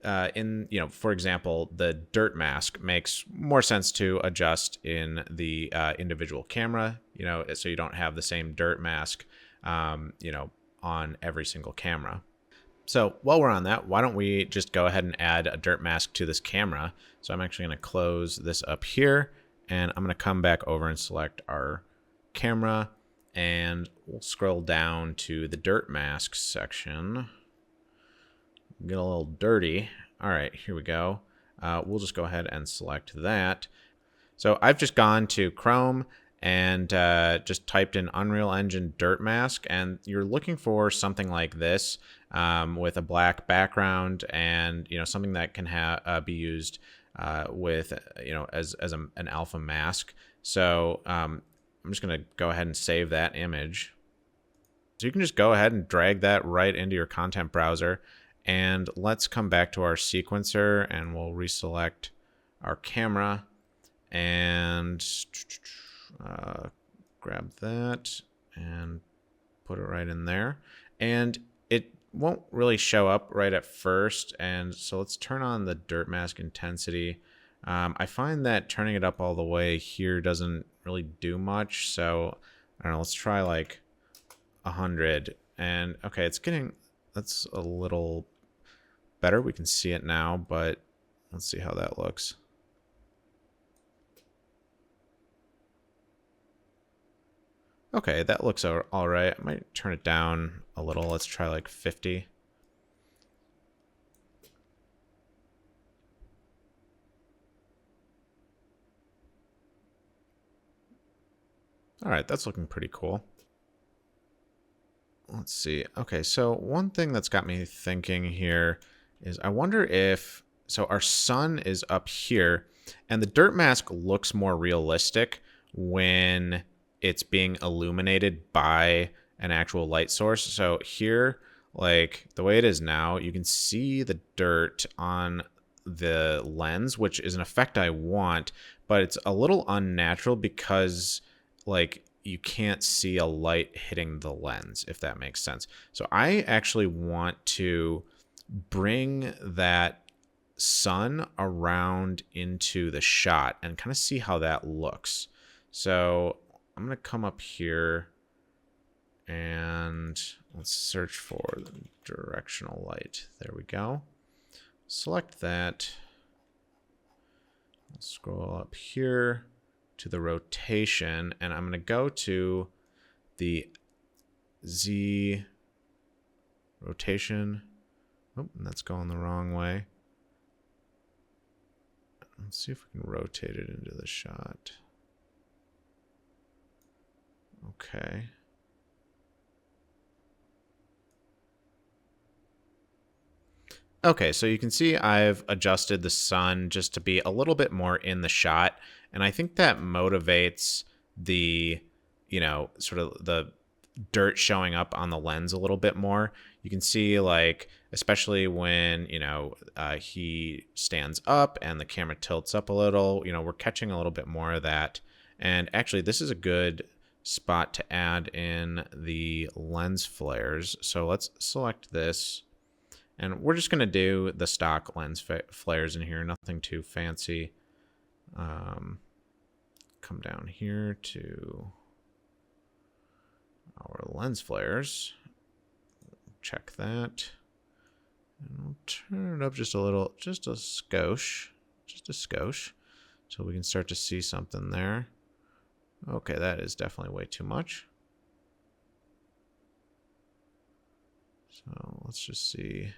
for example, the dirt mask makes more sense to adjust in the individual camera, so you don't have the same dirt mask, on every single camera. So while we're on that, why don't we just go ahead and add a dirt mask to this camera? So I'm actually going to close this up here, and I'm going to come back over and select our camera, and we'll scroll down to the dirt mask section. Get a little dirty. All right, here we go. We'll just go ahead and select that. So I've just gone to Chrome and just typed in Unreal Engine dirt mask, and you're looking for something like this with a black background, and something that can be used with as an alpha mask. So I'm just going to go ahead and save that image. So you can just go ahead and drag that right into your content browser. And let's come back to our sequencer, and we'll reselect our camera and grab that and put it right in there. And it won't really show up right at first. And so let's turn on the dirt mask intensity. I find that turning it up all the way here doesn't really do much. So I don't know, let's try like 100. And okay, that's a little better. We can see it now, but let's see how that looks. Okay, that looks all right. I might turn it down a little. Let's try like 50. All right, that's looking pretty cool. Let's see. Okay, so one thing that's got me thinking here is I wonder if, so our sun is up here, and the dirt mask looks more realistic when it's being illuminated by an actual light source. So here, like the way it is now, you can see the dirt on the lens, which is an effect I want, but it's a little unnatural because like you can't see a light hitting the lens, if that makes sense. So I actually want to bring that sun around into the shot and kind of see how that looks. So I'm going to come up here and let's search for the directional light. There we go. Select that. I'll scroll up here to the rotation, and I'm going to go to the Z rotation. Oh, that's going the wrong way. Let's see if we can rotate it into the shot. Okay. Okay, so you can see I've adjusted the sun just to be a little bit more in the shot, and I think that motivates the, sort of the dirt showing up on the lens a little bit more. You can see, like, especially when, he stands up and the camera tilts up a little, we're catching a little bit more of that. And actually, this is a good spot to add in the lens flares. So let's select this. And we're just going to do the stock lens flares in here, nothing too fancy. Come down here to our lens flares. Check that. And we'll turn it up just a little, just a skosh, so we can start to see something there. Okay, that is definitely way too much. So let's just see.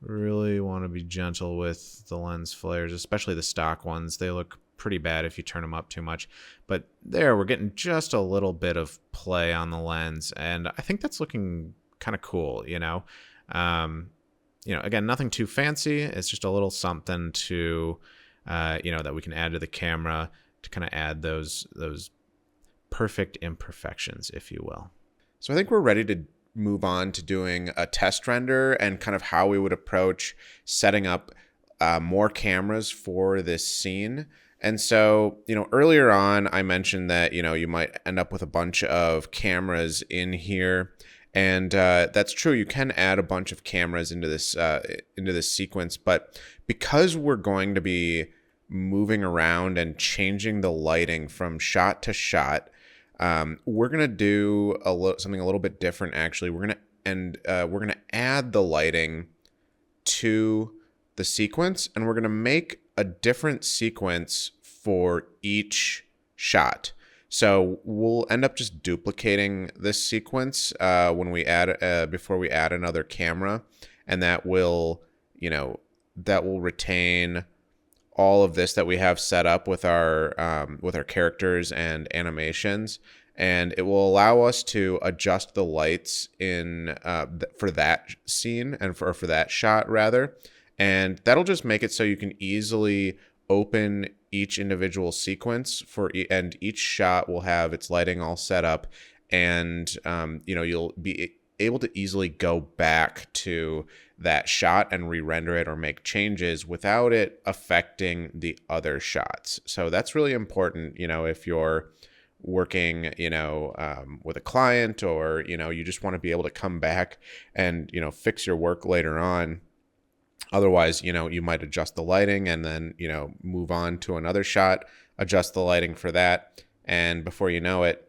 Really want to be gentle with the lens flares, especially the stock ones. They look pretty bad if you turn them up too much. But there, we're getting just a little bit of play on the lens, and I think that's looking kind of cool, again, nothing too fancy. It's just a little something to, that we can add to the camera to kind of add those perfect imperfections, if you will. So I think we're ready to move on to doing a test render and kind of how we would approach setting up more cameras for this scene. And so, earlier on, I mentioned that, you might end up with a bunch of cameras in here. And that's true. You can add a bunch of cameras into this sequence, but because we're going to be moving around and changing the lighting from shot to shot, we're gonna do something a little bit different. Actually, we're gonna add the lighting to the sequence, and we're gonna make a different sequence for each shot. So we'll end up just duplicating this sequence when we add before we add another camera, and that will retain all of this that we have set up with our characters and animations, and it will allow us to adjust the lights in for that scene and for that shot rather, and that'll just make it so you can easily open each individual sequence and each shot will have its lighting all set up, and you'll be able to easily go back to that shot and re-render it or make changes without it affecting the other shots. So that's really important, if you're working, with a client, or, you just want to be able to come back and, fix your work later on. Otherwise, you might adjust the lighting and then, move on to another shot, adjust the lighting for that. And before you know it,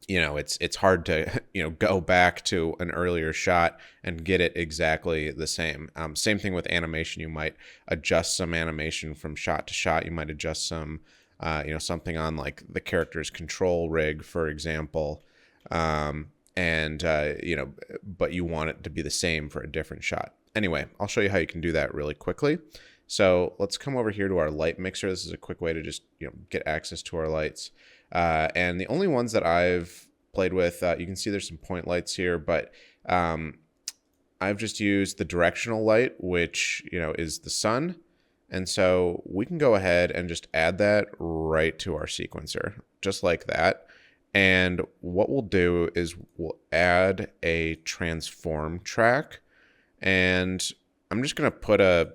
it's hard to, go back to an earlier shot and get it exactly the same. Same thing with animation. You might adjust some animation from shot to shot. You might adjust some, something on like the character's control rig, for example. But you want it to be the same for a different shot. Anyway, I'll show you how you can do that really quickly. So let's come over here to our light mixer. This is a quick way to just get access to our lights. And the only ones that I've played with, you can see there's some point lights here, but I've just used the directional light, which is the sun. And so we can go ahead and just add that right to our sequencer, just like that. And what we'll do is we'll add a transform track. And I'm just going to put a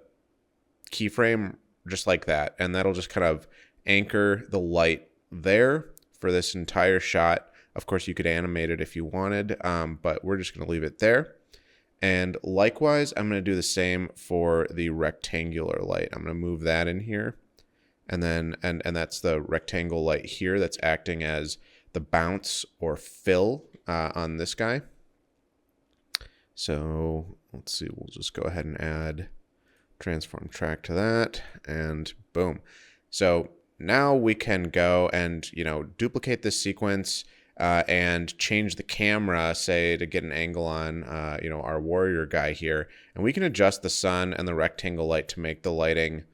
keyframe just like that. And that'll just kind of anchor the light there for this entire shot. Of course, you could animate it if you wanted, but we're just going to leave it there. And likewise, I'm going to do the same for the rectangular light. I'm going to move that in here. And then, and that's the rectangle light here that's acting as the bounce or fill on this guy. So let's see, we'll just go ahead and add transform track to that, and boom. So now we can go and, duplicate this sequence and change the camera, say, to get an angle on, our warrior guy here. And we can adjust the sun and the rectangle light to make the lighting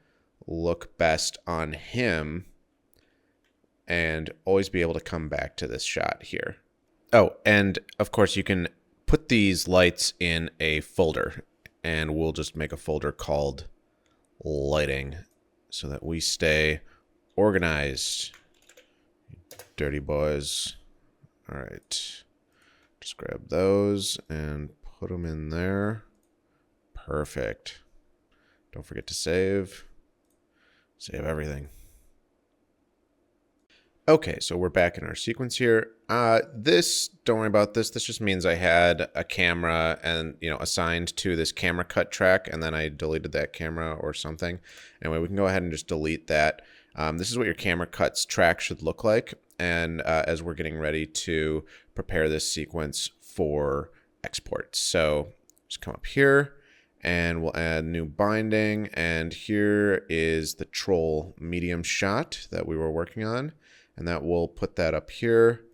look best on him and always be able to come back to this shot here. Oh, and of course you can put these lights in a folder, and we'll just make a folder called lighting so that we stay organized. Dirty boys. All right. Just grab those and put them in there. Perfect. Don't forget to save. Save everything. Okay, so we're back in our sequence here. Don't worry about this. This just means I had a camera and, assigned to this camera cut track, and then I deleted that camera or something. Anyway, we can go ahead and just delete that. This is what your camera cuts track should look like. And as we're getting ready to prepare this sequence for export. So just come up here and we'll add new binding. And here is the troll medium shot that we were working on. And that will put that up here.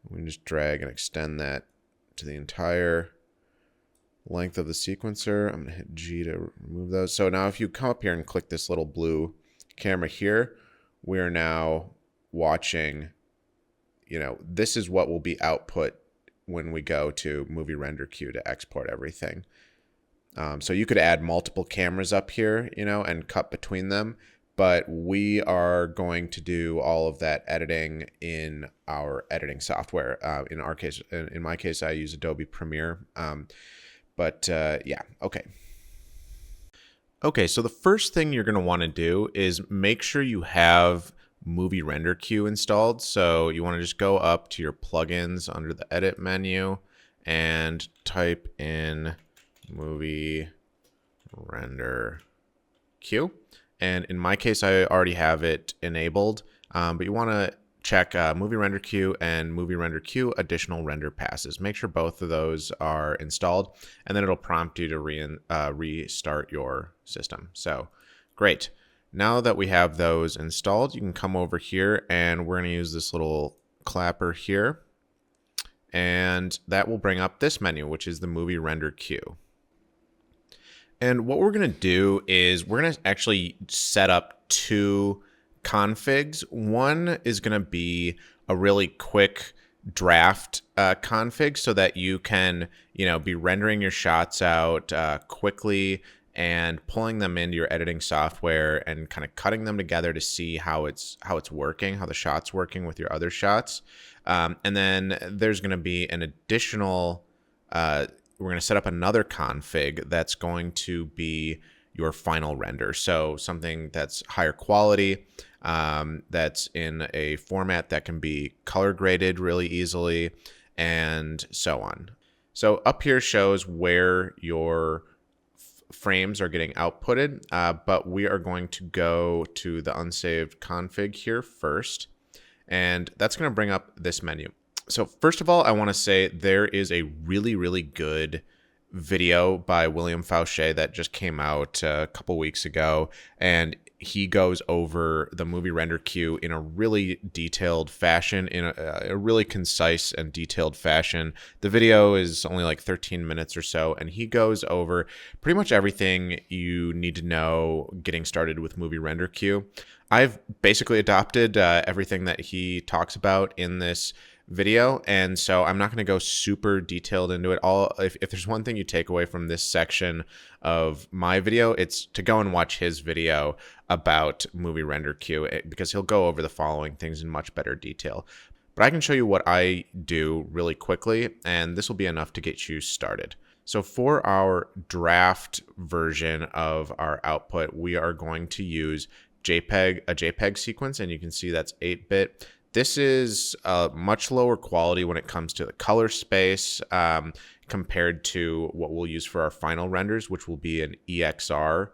We can just drag and extend that to the entire length of the sequencer. I'm going to hit G to remove those. So now if you come up here and click this little blue camera here, we are now watching, this is what will be output when we go to movie render queue to export everything. So you could add multiple cameras up here, and cut between them. But we are going to do all of that editing in our editing software. In our case, in my case, I use Adobe Premiere. Yeah, okay. Okay, so the first thing you're going to want to do is make sure you have Movie Render Queue installed. So you want to just go up to your plugins under the Edit menu and type in movie render queue. And in my case, I already have it enabled, but you want to check movie render queue and movie render queue additional render passes. Make sure both of those are installed, and then it'll prompt you to restart your system. So great. Now that we have those installed, you can come over here, and we're going to use this little clapper here, and that will bring up this menu, which is the movie render queue. And what we're going to do is we're going to actually set up two configs. One is going to be a really quick draft config so that you can, be rendering your shots out quickly and pulling them into your editing software and kind of cutting them together to see how it's working, how the shot's working with your other shots. And then there's going to be an additional we're going to set up another config that's going to be your final render. So something that's higher quality, that's in a format that can be color graded really easily, and so on. So up here shows where your frames are getting outputted, but we are going to go to the unsaved config here first, and that's going to bring up this menu. So first of all, I want to say there is a really, really good video by William Fauché that just came out a couple weeks ago, and he goes over the movie render queue in a really detailed fashion, in a really concise and detailed fashion. The video is only like 13 minutes or so, and he goes over pretty much everything you need to know getting started with movie render queue. I've basically adopted everything that he talks about in this video, and so I'm not going to go super detailed into it all. If there's one thing you take away from this section of my video, it's to go and watch his video about movie render queue, because he'll go over the following things in much better detail. But I can show you what I do really quickly, and this will be enough to get you started. So for our draft version of our output, we are going to use a JPEG sequence, and you can see that's 8-bit. This is much lower quality when it comes to the color space compared to what we'll use for our final renders, which will be an EXR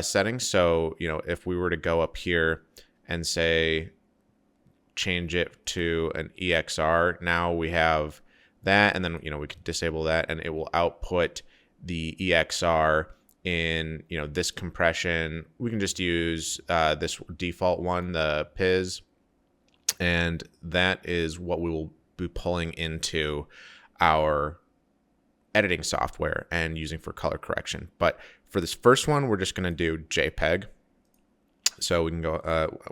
setting. So, if we were to go up here and say, change it to an EXR, now we have that, and then, we can disable that, and it will output the EXR in, this compression. We can just use this default one, the PIS. And that is what we will be pulling into our editing software and using for color correction. But for this first one, we're just going to do JPEG. So we can go,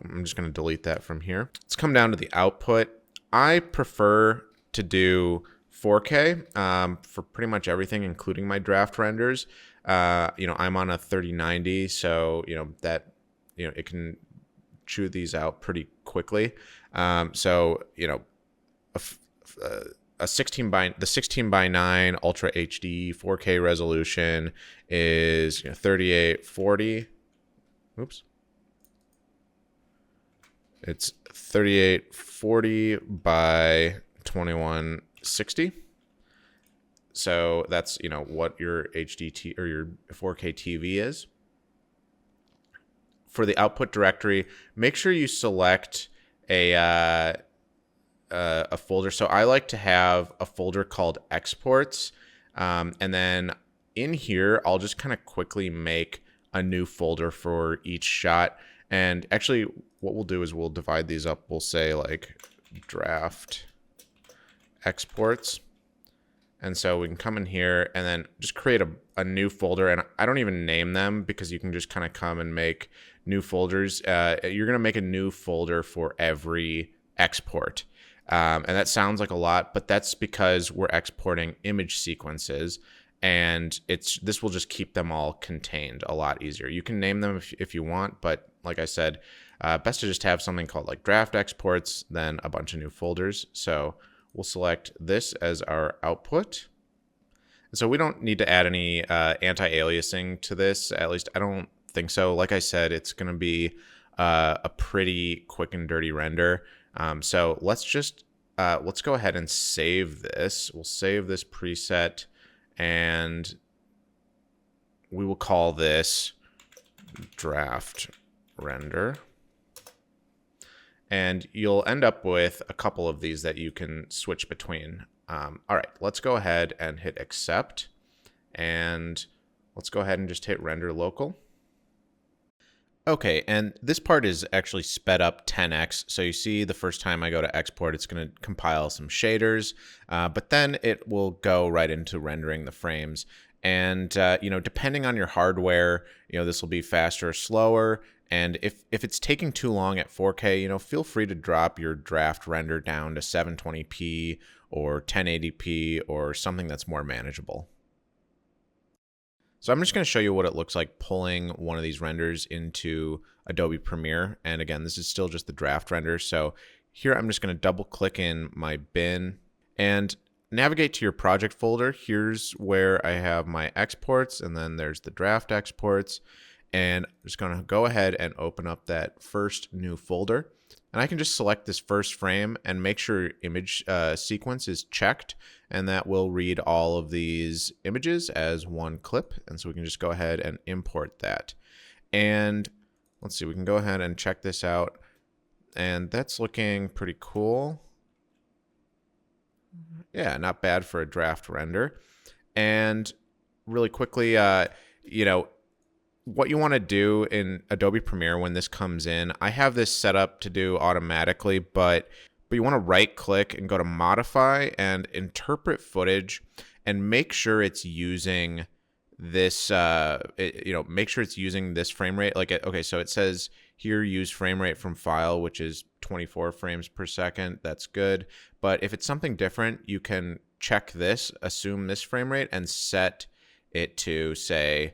I'm just going to delete that from here. Let's come down to the output. I prefer to do 4K for pretty much everything, including my draft renders. I'm on a 3090, so, that, it can chew these out pretty quickly. So a 16 by 9 Ultra HD 4K resolution is 3840. Oops. It's 3840 by 2160. So that's what your or your 4K TV is. For the output directory, make sure you select a folder. So I like to have a folder called exports. And then in here, I'll just kind of quickly make a new folder for each shot. And actually what we'll do is we'll divide these up. We'll say like draft exports. And so we can come in here and then just create a new folder. And I don't even name them because you can just kind of come and make new folders. You're going to make a new folder for every export. And that sounds like a lot, but that's because we're exporting image sequences, and this will just keep them all contained a lot easier. You can name them if you want, but like I said, best to just have something called like draft exports, then a bunch of new folders. So we'll select this as our output. So we don't need to add any anti-aliasing to this. At least I don't think so. Like I said, it's going to be a pretty quick and dirty render. So let's just let's go ahead and save this. We'll save this preset, and we will call this draft render. And you'll end up with a couple of these that you can switch between. All right, let's go ahead and hit accept. And let's go ahead and just hit render local. Okay, and this part is actually sped up 10x. So you see the first time I go to export, it's going to compile some shaders, but then it will go right into rendering the frames. And, depending on your hardware, this will be faster or slower. And if it's taking too long at 4K, feel free to drop your draft render down to 720p or 1080p or something that's more manageable. So I'm just going to show you what it looks like pulling one of these renders into Adobe Premiere. And again, this is still just the draft render. So here I'm just going to double click in my bin and navigate to your project folder. Here's where I have my exports, and then there's the draft exports. And I'm just going to go ahead and open up that first new folder. And I can just select this first frame and make sure image sequence is checked, and that will read all of these images as one clip. And so we can just go ahead and import that. And let's see, we can go ahead and check this out. And that's looking pretty cool. Yeah, not bad for a draft render. And really quickly, what you want to do in Adobe Premiere when this comes in, I have this set up to do automatically, but you want to right click and go to modify and interpret footage and make sure it's using this, make sure it's using this frame rate. Okay, so it says here, use frame rate from file, which is 24 frames per second. That's good. But if it's something different, you can check this, assume this frame rate, and set it to, say,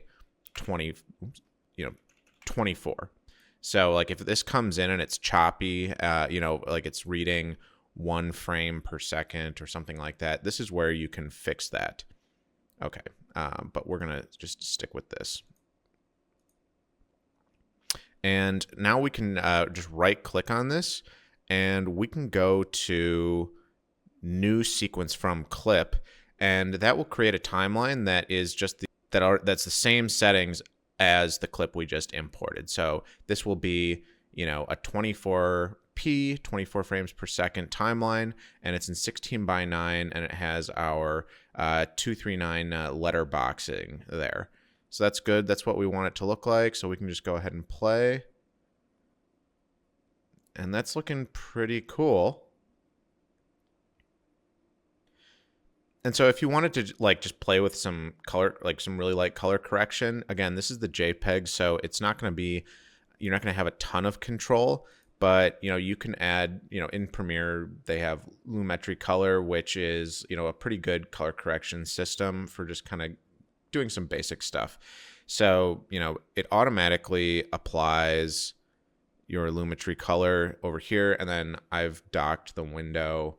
24. So like if this comes in and it's choppy, like it's reading 1 frame per second or something like that, this is where you can fix that. Okay, but we're gonna just stick with this. And now we can just right click on this, and we can go to new sequence from clip, and that will create a timeline that is just that's the same settings as the clip we just imported. So this will be, a 24p, 24 frames per second timeline, and it's in 16:9, and it has our 239 letterboxing there. So that's good. That's what we want it to look like. So we can just go ahead and play. And that's looking pretty cool. And so if you wanted to just play with some color, some really light color correction, again, this is the JPEG, so it's not going to be, you're not going to have a ton of control, but you can add, in Premiere they have Lumetri color, which is a pretty good color correction system for just kind of doing some basic stuff. So it automatically applies your Lumetri color over here, and then I've docked the window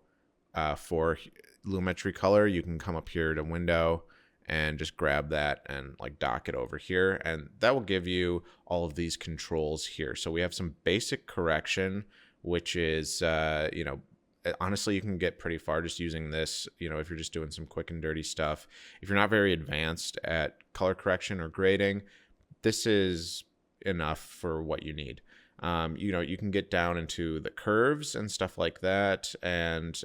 for Lumetri color. You can come up here to window and just grab that and dock it over here, and that will give you all of these controls here. So we have some basic correction, which is honestly, you can get pretty far just using this, if you're just doing some quick and dirty stuff. If you're not very advanced at color correction or grading, this is enough for what you need. You can get down into the curves and stuff like that. And,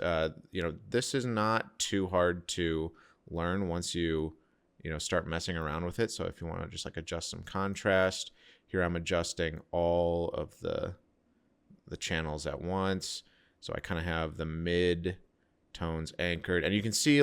this is not too hard to learn once you start messing around with it. So if you want to just adjust some contrast, here I'm adjusting all of the channels at once. So I kind of have the mid tones anchored, and you can see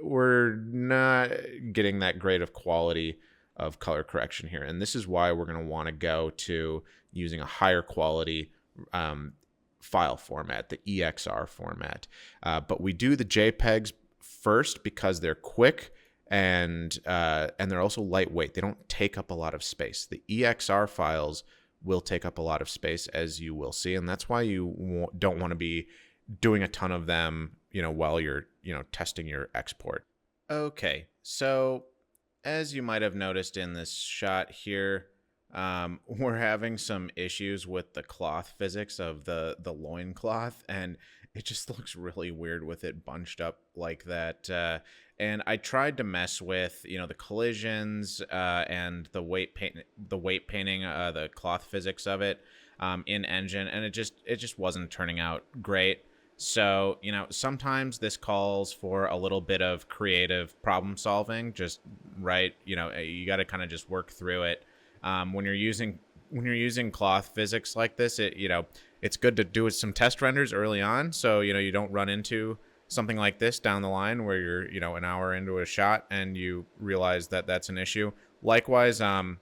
we're not getting that great of quality of color correction here. And this is why we're going to want to go to using a higher quality file format, the EXR format. But we do the JPEGs first because they're quick and they're also lightweight. They don't take up a lot of space. The EXR files will take up a lot of space, as you will see, and that's why you don't want to be doing a ton of them, while you're, testing your export. Okay, so as you might have noticed in this shot here, we're having some issues with the cloth physics of the loincloth, and it just looks really weird with it bunched up like that. And I tried to mess with, you know, the collisions and the weight painting, the cloth physics of it in Engine, and it just wasn't turning out great. So, you know, sometimes this calls for a little bit of creative problem solving. Just right, you know, you got to kind of just work through it. When you're using cloth physics like this, you know, it's good to do some test renders early on, so you know you don't run into something like this down the line where you're, you know, an hour into a shot and you realize that that's an issue. Likewise, the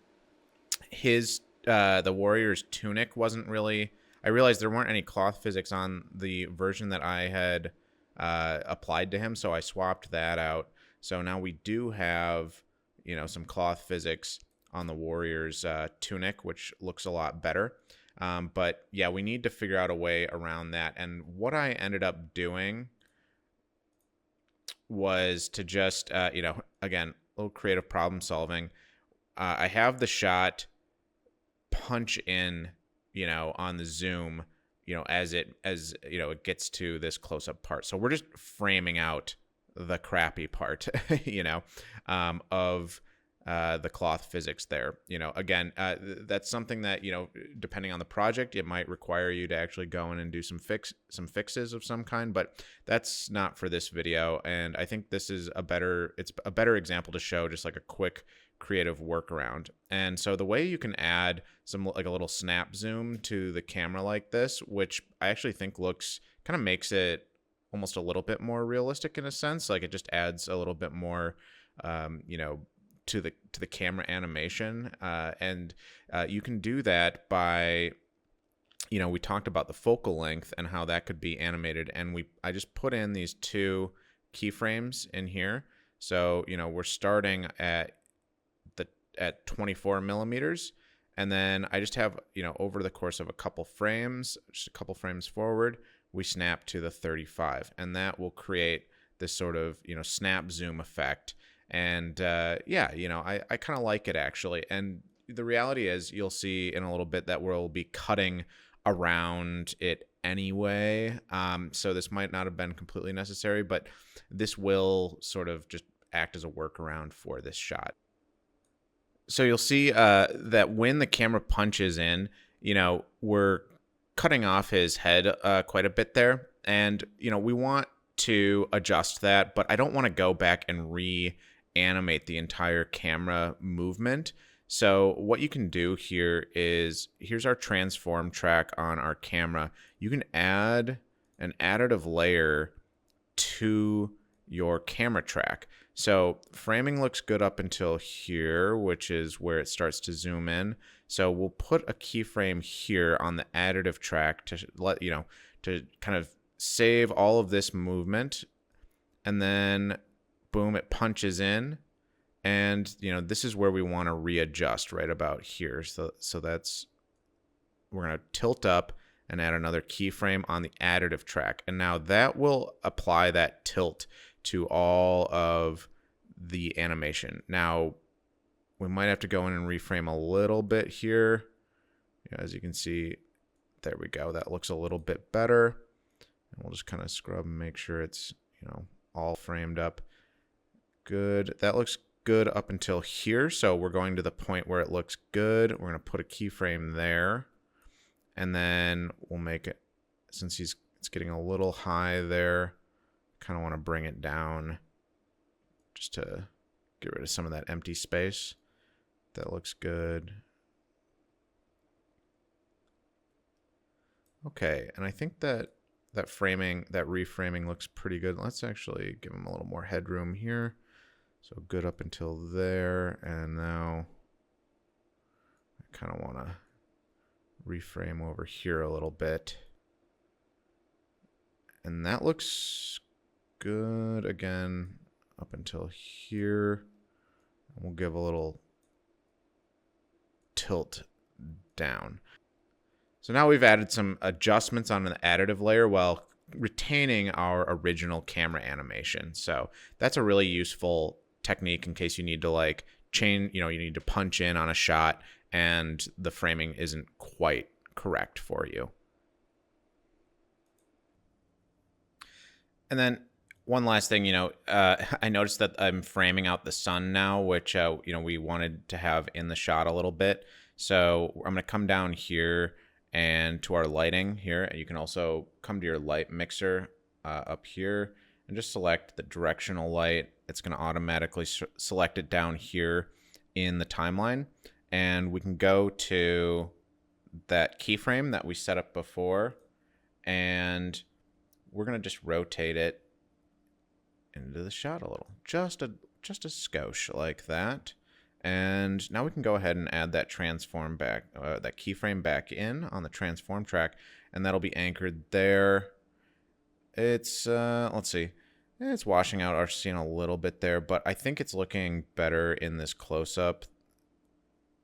warrior's tunic wasn't really. I realized there weren't any cloth physics on the version that I had applied to him, so I swapped that out. So now we do have, you know, some cloth physics on the warrior's tunic, which looks a lot better. But yeah, we need to figure out a way around that. And what I ended up doing was to just, you know, again, a little creative problem solving. I have the shot punch in, you know, on the zoom, you know, as you know, it gets to this close up part. So we're just framing out the crappy part, you know, of the cloth physics there. You know, again, that's something that, you know, depending on the project, it might require you to actually go in and do some fixes of some kind, but that's not for this video. And I think this is it's a better example to show just like a quick creative workaround. And so the way you can add some like a little snap zoom to the camera like this, which I actually think kind of makes it almost a little bit more realistic in a sense. Like it just adds a little bit more, you know, to the camera animation, and you can do that by, you know, we talked about the focal length and how that could be animated, and I just put in these two keyframes in here. So, you know, we're starting at 24 millimeters, and then I just have, you know, over the course of a couple frames, just a couple frames forward, we snap to the 35, and that will create this sort of, you know, snap zoom effect. And yeah, you know, I kind of like it actually. And the reality is, you'll see in a little bit that we'll be cutting around it anyway. So this might not have been completely necessary, but this will sort of just act as a workaround for this shot. So you'll see that when the camera punches in, you know, we're cutting off his head quite a bit there. And, you know, we want to adjust that, but I don't want to go back and reanimate the entire camera movement. So what you can do here is, here's our transform track on our camera. You can add an additive layer to your camera track. So framing looks good up until here, which is where it starts to zoom in. So we'll put a keyframe here on the additive track to let, you know, to kind of save all of this movement. And then boom, it punches in. And, you know, this is where we want to readjust right about here. So that's, we're going to tilt up and add another keyframe on the additive track. And now that will apply that tilt to all of the animation. Now, we might have to go in and reframe a little bit here. As you can see, there we go. That looks a little bit better. And we'll just kind of scrub and make sure it's, you know, all framed up. Good. That looks good up until here. So we're going to the point where it looks good. We're going to put a keyframe there. And then we'll make it, since it's getting a little high there, kind of want to bring it down just to get rid of some of that empty space. That looks good. Okay, and I think that reframing looks pretty good. Let's actually give him a little more headroom here. So good up until there, and now I kind of want to reframe over here a little bit. And that looks good again up until here. And we'll give a little tilt down. So now we've added some adjustments on the additive layer while retaining our original camera animation. So that's a really useful technique in case you need to like change, you know, you need to punch in on a shot and the framing isn't quite correct for you. And then one last thing, I noticed that I'm framing out the sun now, which, we wanted to have in the shot a little bit. So I'm going to come down here and to our lighting here. You can also come to your light mixer up here and just select the directional light. It's going to automatically select it down here in the timeline. And we can go to that keyframe that we set up before, and we're going to just rotate it into the shot a little, just a skosh like that. And now we can go ahead and add that transform back, that keyframe back in on the transform track, and that'll be anchored there. It's let's see, it's washing out our scene a little bit there, but I think it's looking better in this close-up.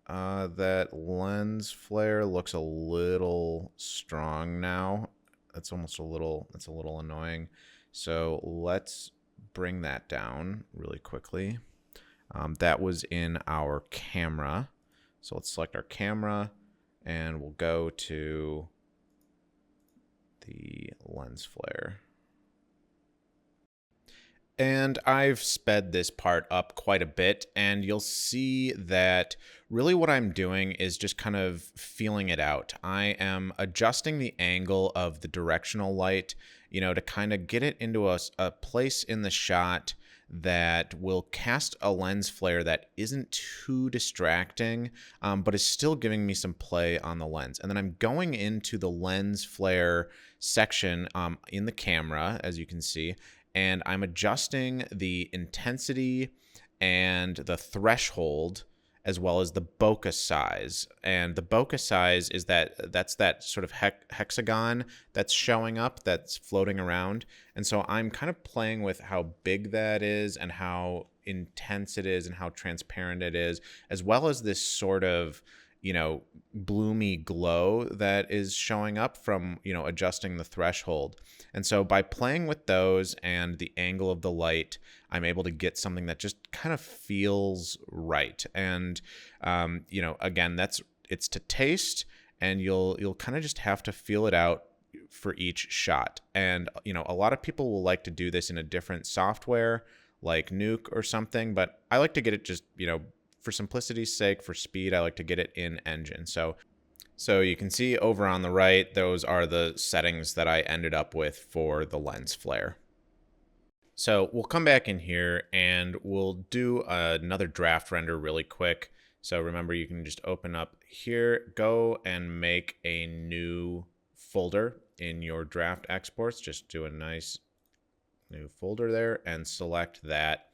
That lens flare looks a little strong now. That's almost a little, that's a little annoying. So let's bring that down really quickly. That was in our camera. So let's select our camera and we'll go to the lens flare. And I've sped this part up quite a bit, and you'll see that really what I'm doing is just kind of feeling it out. I am adjusting the angle of the directional light, to kind of get it into a place in the shot that will cast a lens flare that isn't too distracting, but is still giving me some play on the lens. And then I'm going into the lens flare section in the camera, as you can see, and I'm adjusting the intensity and the threshold as well as the bokeh size. And the bokeh size is that's that sort of hexagon that's showing up, that's floating around. And so I'm kind of playing with how big that is and how intense it is and how transparent it is, as well as this sort of bloomy glow that is showing up from, adjusting the threshold. And so by playing with those and the angle of the light, I'm able to get something that just kind of feels right. And, again, it's to taste, and you'll kind of just have to feel it out for each shot. And, a lot of people will like to do this in a different software like Nuke or something, but I like to get it just, for simplicity's sake, for speed, I like to get it in Engine. So you can see over on the right, those are the settings that I ended up with for the lens flare. So we'll come back in here and we'll do another draft render really quick. So remember, you can just open up here, go and make a new folder in your draft exports. Just do a nice new folder there and select that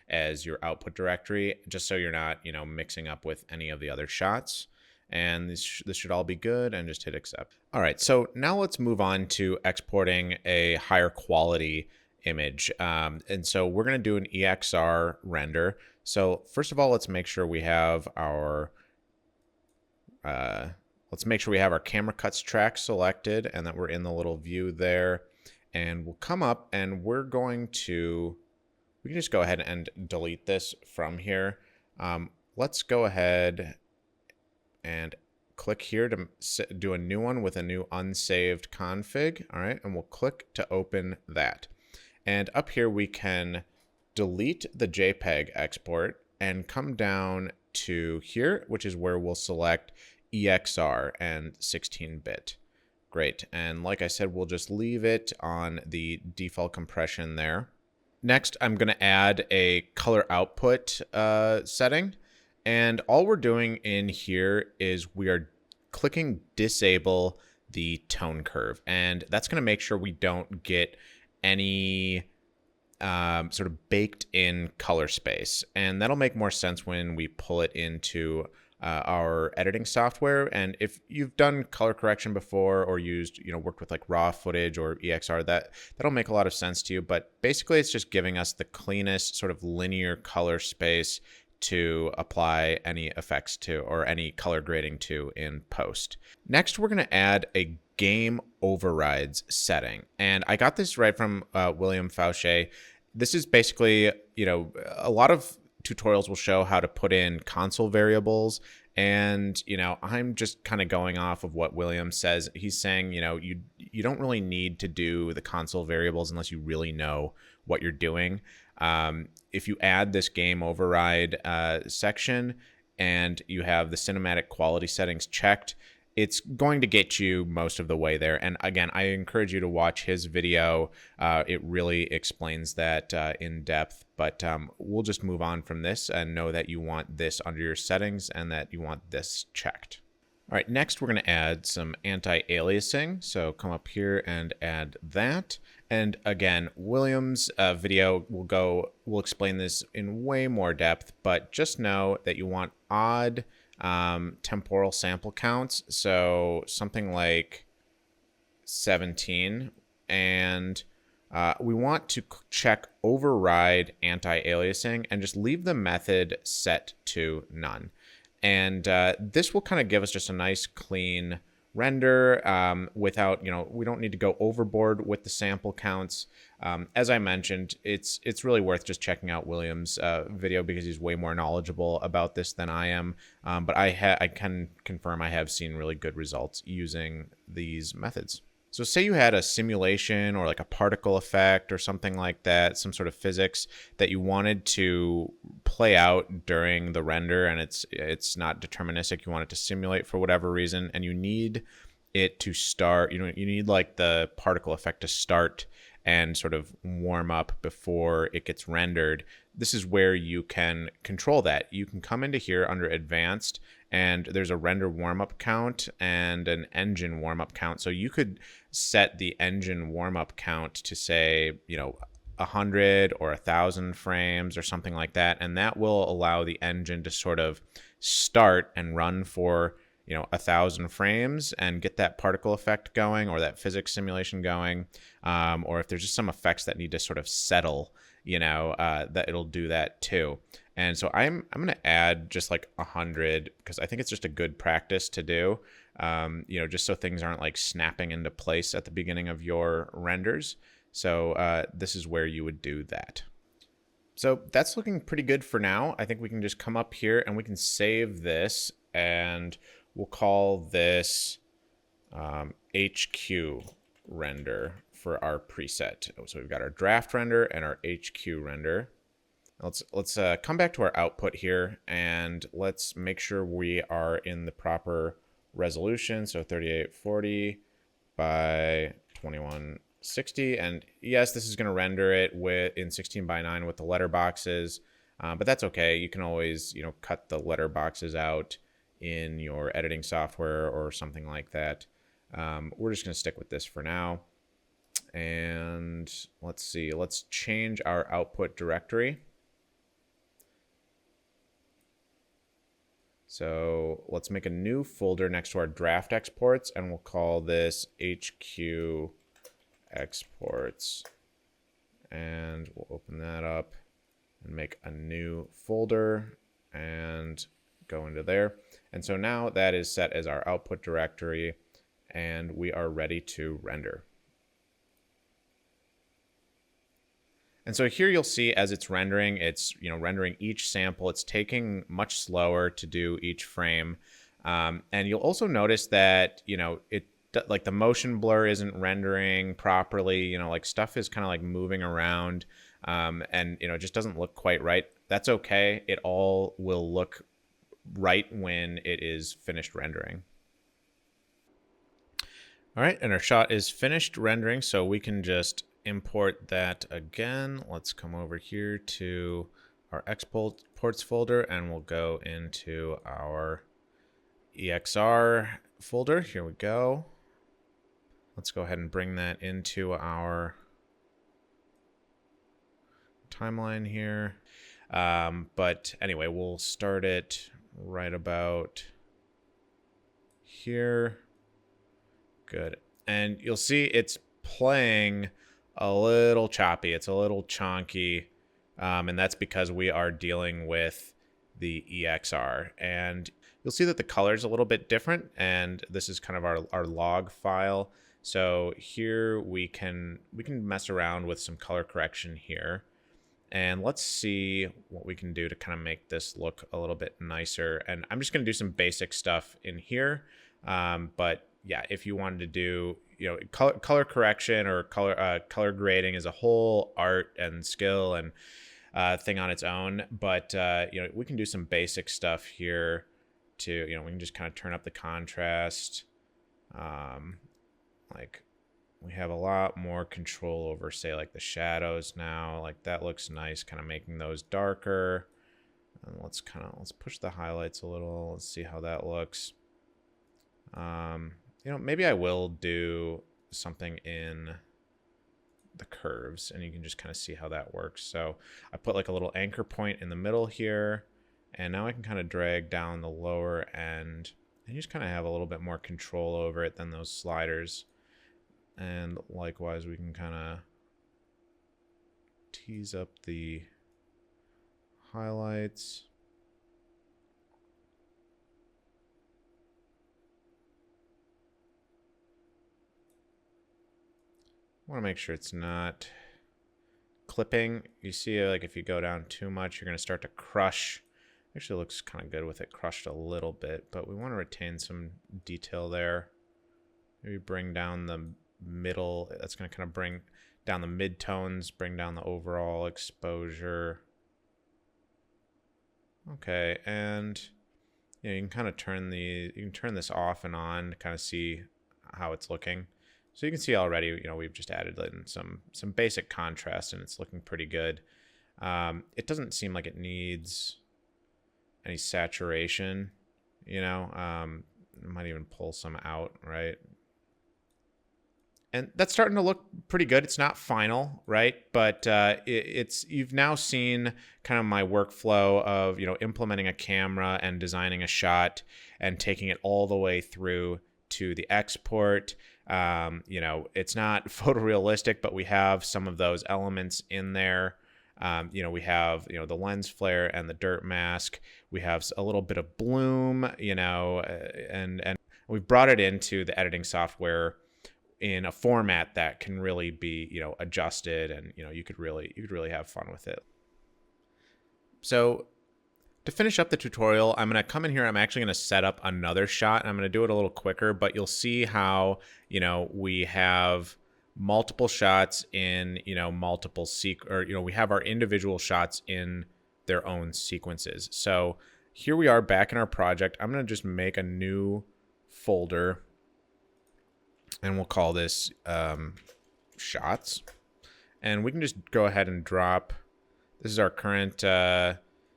as your output directory, just so you're not, mixing up with any of the other shots. And this should all be good, and just hit accept. All right, so now let's move on to exporting a higher quality image. And so we're going to do an EXR render. So first of all, let's make sure we have our camera cuts track selected and that we're in the little view there. And we'll come up and we can just go ahead and delete this from here. Let's go ahead and click here to do a new one with a new unsaved config. All right, and we'll click to open that. And up here we can delete the JPEG export and come down to here, which is where we'll select EXR and 16-bit. Great, and like I said, we'll just leave it on the default compression there. Next, I'm going to add a color output setting. And all we're doing in here is we are clicking disable the tone curve. And that's going to make sure we don't get any sort of baked in color space. And that'll make more sense when we pull it into our editing software. And if you've done color correction before or worked with like raw footage or EXR, that'll make a lot of sense to you. But basically it's just giving us the cleanest sort of linear color space to apply any effects to or any color grading to in post. Next, we're going to add a game overrides setting. And I got this right from William Fauché. This is basically, a lot of tutorials will show how to put in console variables. And, I'm just kind of going off of what William says. He's saying, you don't really need to do the console variables unless you really know what you're doing. If you add this game override section and you have the cinematic quality settings checked, it's going to get you most of the way there. And again, I encourage you to watch his video. It really explains that in depth. But we'll just move on from this and know that you want this under your settings and that you want this checked. All right, next we're going to add some anti-aliasing. So come up here and add that. And again, William's video will explain this in way more depth, but just know that you want odd temporal sample counts. So something like 17. And we want to check override anti-aliasing and just leave the method set to none. And this will kind of give us just a nice clean render without, we don't need to go overboard with the sample counts. As I mentioned, it's really worth just checking out William's video because he's way more knowledgeable about this than I am. But I can confirm I have seen really good results using these methods. So say you had a simulation or like a particle effect or something like that, some sort of physics that you wanted to play out during the render, and it's not deterministic. You want it to simulate for whatever reason, and you need it to start. You need like the particle effect to start and sort of warm up before it gets rendered. This is where you can control that. You can come into here under advanced, and there's a render warm-up count and an engine warm-up count. So you could set the engine warm-up count to say, 100 or 1,000 frames or something like that. And that will allow the engine to sort of start and run for 1,000 frames and get that particle effect going or that physics simulation going. Or if there's just some effects that need to sort of settle, that it'll do that too. And so I'm going to add just like 100 because I think it's just a good practice to do, just so things aren't like snapping into place at the beginning of your renders. So this is where you would do that. So that's looking pretty good for now. I think we can just come up here and we can save this, and we'll call this HQ render for our preset. So we've got our draft render and our HQ render. Let's come back to our output here, and let's make sure we are in the proper resolution. So 3840 by 2160, and yes, this is going to render it in 16:9 with the letterboxes, but that's okay. You can always cut the letterboxes out in your editing software or something like that. We're just going to stick with this for now. And let's see, let's change our output directory. So let's make a new folder next to our draft exports, and we'll call this HQ exports. And we'll open that up and make a new folder and go into there. And so now that is set as our output directory, and we are ready to render. And so here you'll see as it's rendering, it's rendering each sample. It's taking much slower to do each frame, and you'll also notice that it like the motion blur isn't rendering properly. Like stuff is kind of like moving around, and it just doesn't look quite right. That's okay. It all will look right when it is finished rendering. All right, and our shot is finished rendering, so we can just import that again. Let's come over here to our exports folder, and we'll go into our EXR folder. Here we go. Let's go ahead and bring that into our timeline here. But anyway, we'll start it right about here. Good. And you'll see it's playing a little choppy. It's a little chonky. And that's because we are dealing with the EXR. And you'll see that the color is a little bit different. And this is kind of our log file. So here we can mess around with some color correction here. And let's see what we can do to kind of make this look a little bit nicer. And I'm just going to do some basic stuff in here. But yeah, if you wanted to do, color correction or color grading is a whole art and skill and thing on its own. But, we can do some basic stuff here to, we can just kind of turn up the contrast. Like we have a lot more control over, say, like the shadows now. Like that looks nice, kind of making those darker. And let's push the highlights a little. Let's see how that looks. Maybe I will do something in the curves, and you can just kind of see how that works. So I put like a little anchor point in the middle here, and now I can kind of drag down the lower end, and you just kind of have a little bit more control over it than those sliders. And likewise, we can kind of tease up the highlights. I want to make sure it's not clipping. You see, like if you go down too much, you're going to start to crush. Actually looks kind of good with it crushed a little bit, but we want to retain some detail there. Maybe bring down the middle. That's going to kind of bring down the mid-tones, bring down the overall exposure. Okay, and you can kind of turn this off and on to kind of see how it's looking. So you can see already, we've just added in some basic contrast, and it's looking pretty good. It doesn't seem like it needs any saturation, I might even pull some out, right? And that's starting to look pretty good. It's not final, right? But you've now seen kind of my workflow of, implementing a camera and designing a shot and taking it all the way through to the export. It's not photorealistic, but we have some of those elements in there. We have, the lens flare and the dirt mask. We have a little bit of bloom, and we've brought it into the editing software in a format that can really be, adjusted, and, you could really have fun with it. So to finish up the tutorial, I'm going to come in here. I'm actually going to set up another shot, and I'm going to do it a little quicker, but you'll see how, we have multiple shots in, multiple we have our individual shots in their own sequences. So here we are back in our project. I'm going to just make a new folder, and we'll call this shots. And we can just go ahead and drop, this is our current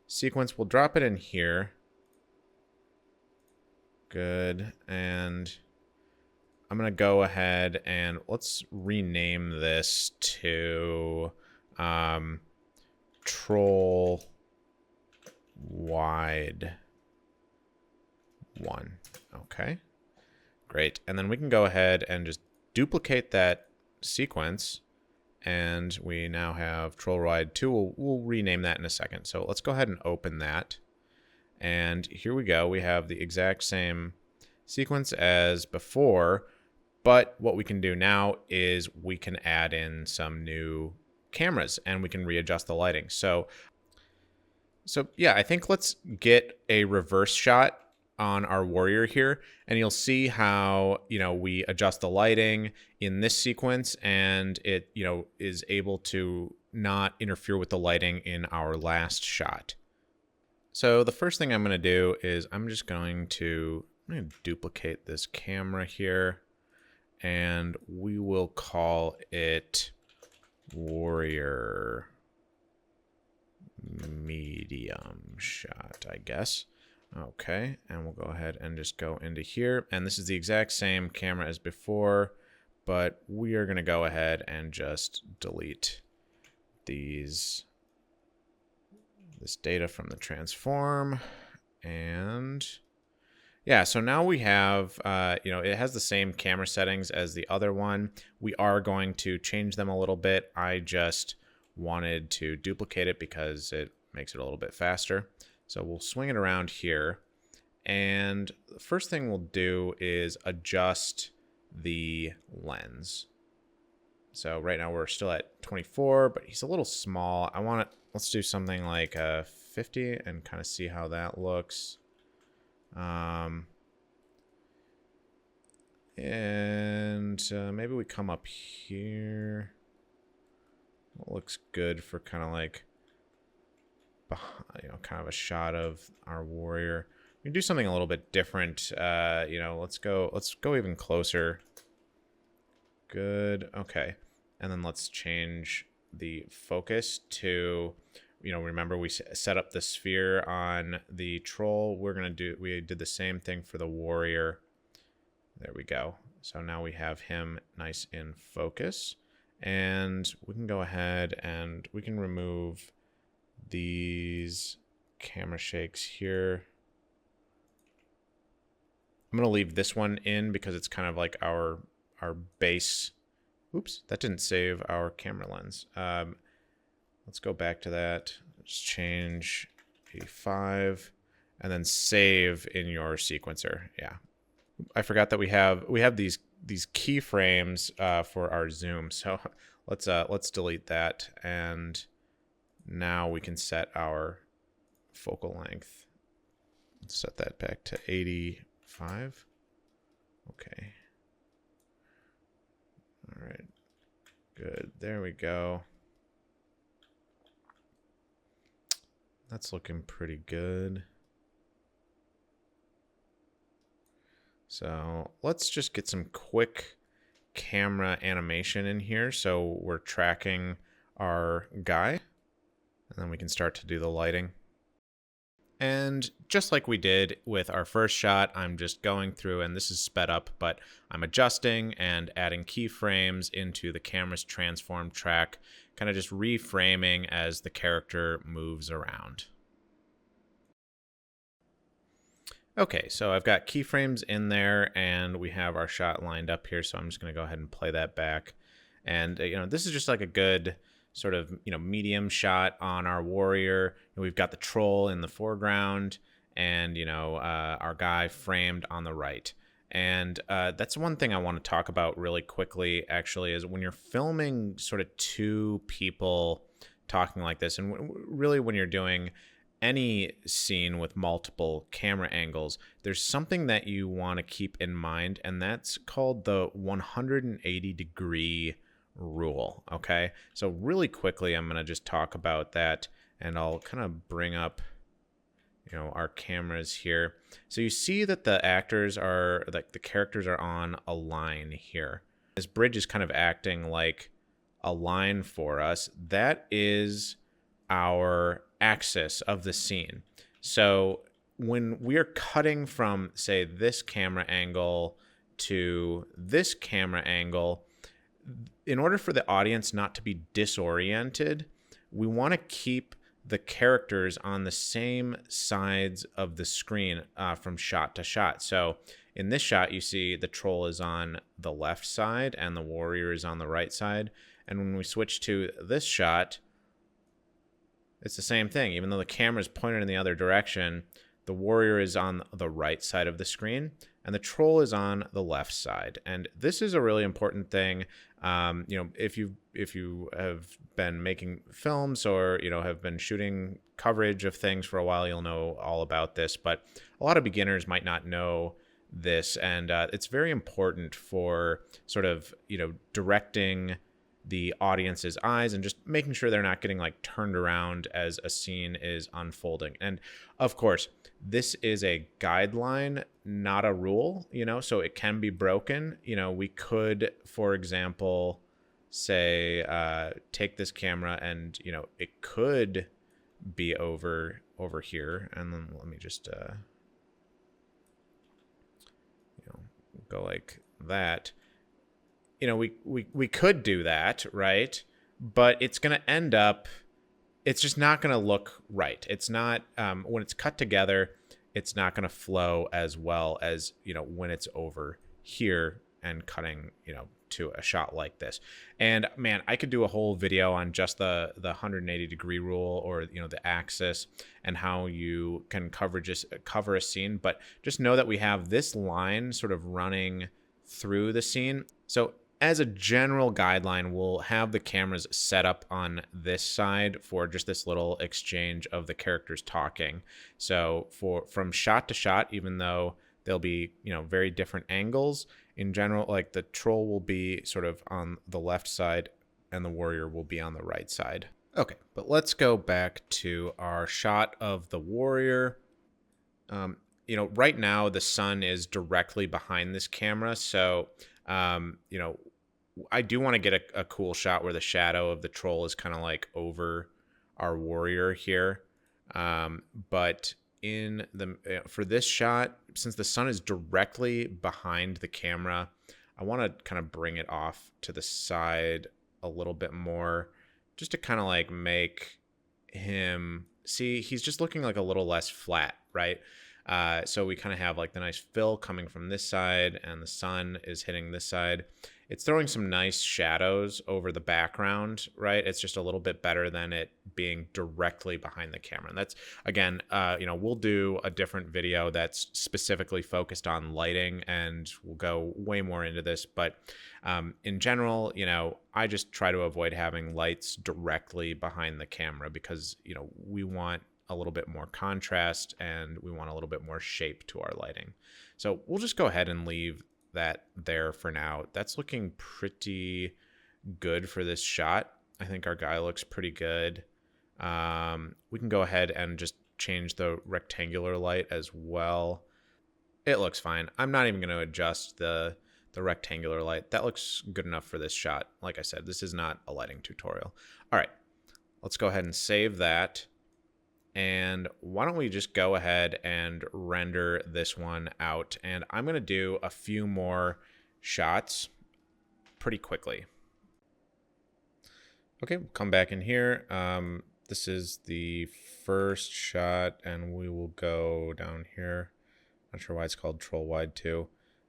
sequence. We'll drop it in here. Good. And I'm going to go ahead and let's rename this to Troll Wide 1. Okay. Great. And then we can go ahead and just duplicate that sequence. And we now have Troll Wide 2. We'll rename that in a second. So let's go ahead and open that. And here we go. We have the exact same sequence as before. But what we can do now is we can add in some new cameras, and we can readjust the lighting. So yeah, I think let's get a reverse shot on our warrior here, and you'll see how, we adjust the lighting in this sequence, and it, is able to not interfere with the lighting in our last shot. So the first thing I'm going to do is I'm going to duplicate this camera here, and we will call it warrior medium shot, I guess. Okay, and we'll go ahead and just go into here. And this is the exact same camera as before, but we are going to go ahead and just delete this data from the transform. And yeah, so now we have, it has the same camera settings as the other one. We are going to change them a little bit. I just wanted to duplicate it because it makes it a little bit faster. So we'll swing it around here. And the first thing we'll do is adjust the lens. So right now we're still at 24, but he's a little small. I want let's do something like 50 and kind of see how that looks. And maybe we come up here. It looks good for kind of like, kind of a shot of our warrior. We can do something a little bit different. Let's go even closer. Good. Okay. And then let's change the focus to, remember we set up the sphere on the troll. We did the same thing for the warrior. There we go. So now we have him nice in focus. And we can go ahead and we can remove these camera shakes here. I'm going to leave this one in because it's kind of like our base. Oops, that didn't save our camera lens. Let's go back to that. Let's change P5 and then save in your sequencer. Yeah. I forgot that we have these keyframes for our zoom. So let's delete that, and now we can set our focal length. Let's set that back to 85. Okay. All right. Good. There we go. That's looking pretty good. So let's just get some quick camera animation in here. So we're tracking our guy, and then we can start to do the lighting. And just like we did with our first shot, I'm just going through, and this is sped up, but I'm adjusting and adding keyframes into the camera's transform track, kind of just reframing as the character moves around. Okay, so I've got keyframes in there, and we have our shot lined up here, so I'm just going to go ahead and play that back. And, this is just like a good sort of, medium shot on our warrior. We've got the troll in the foreground, and, our guy framed on the right. And that's one thing I want to talk about really quickly, actually, is when you're filming sort of two people talking like this, and really when you're doing any scene with multiple camera angles, there's something that you want to keep in mind, and that's called the 180 degree rule. Okay, so really quickly I'm going to just talk about that, and I'll kind of bring up our cameras here. So you see that the characters are on a line here. This bridge is kind of acting like a line for us. That is our axis of the scene. So when we're cutting from, say, this camera angle to this camera angle, in order for the audience not to be disoriented, we want to keep the characters on the same sides of the screen from shot to shot. So in this shot, you see the troll is on the left side and the warrior is on the right side. And when we switch to this shot, it's the same thing. Even though the camera is pointed in the other direction, the warrior is on the right side of the screen and the troll is on the left side. And this is a really important thing. If you have been making films or have been shooting coverage of things for a while, you'll know all about this. But a lot of beginners might not know this, and it's very important for sort of directing the audience's eyes and just making sure they're not getting like turned around as a scene is unfolding. And of course, this is a guideline, not a rule, so it can be broken. We could, for example, say, take this camera and, it could be over here. And then let me just, go like that. We could do that, right? But it's going to end up, it's just not going to look right. It's not, when it's cut together, it's not going to flow as well as, when it's over here and cutting, to a shot like this. And man, I could do a whole video on just the 180 degree rule, or, the axis, and how you can cover a scene. But just know that we have this line sort of running through the scene. So as a general guideline, we'll have the cameras set up on this side for just this little exchange of the characters talking. So from shot to shot, even though they'll be, very different angles, in general, like the troll will be sort of on the left side and the warrior will be on the right side. Okay, but let's go back to our shot of the warrior. Right now the sun is directly behind this camera, so I do want to get a cool shot where the shadow of the troll is kind of like over our warrior here. But in the for this shot, since the sun is directly behind the camera, I want to kind of bring it off to the side a little bit more, just to kind of like make him see he's just looking like a little less flat, right? So we kind of have like the nice fill coming from this side and the sun is hitting this side. It's throwing some nice shadows over the background, right? It's just a little bit better than it being directly behind the camera. And that's, again, we'll do a different video that's specifically focused on lighting, and we'll go way more into this. But in general, I just try to avoid having lights directly behind the camera because, we want a little bit more contrast and we want a little bit more shape to our lighting. So we'll just go ahead and leave that there for now. That's looking pretty good for this shot. I think our guy looks pretty good. We can go ahead and just change the rectangular light as well. It looks fine. I'm not even going to adjust the rectangular light. That looks good enough for this shot. Like I said, this is not a lighting tutorial. All right, let's go ahead and save that. And why don't we just go ahead and render this one out. And I'm going to do a few more shots pretty quickly. Okay, we'll come back in here. This is the first shot, and we will go down here. Not sure why it's called Troll Wide 2.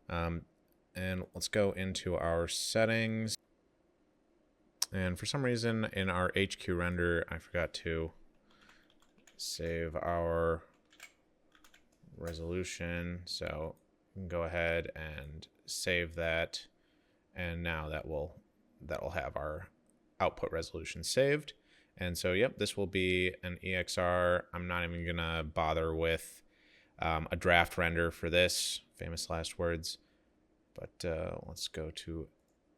And let's go into our settings. And for some reason in our HQ render, I forgot to save our resolution, so we can go ahead and save that, and now that'll have our output resolution saved. And so yep, this will be an EXR. I'm not even gonna bother with a draft render for this, famous last words, but let's go to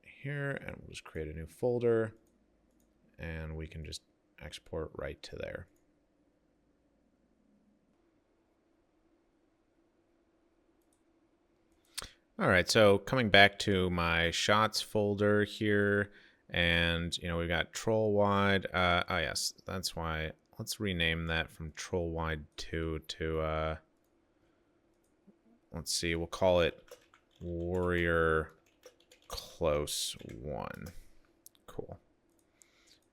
here and we'll just create a new folder and we can just export right to there. All right, so coming back to my shots folder here, and we've got Troll Wide. Yes, that's why. Let's rename that from Troll Wide 2 to let's see, we'll call it Warrior Close 1. Cool.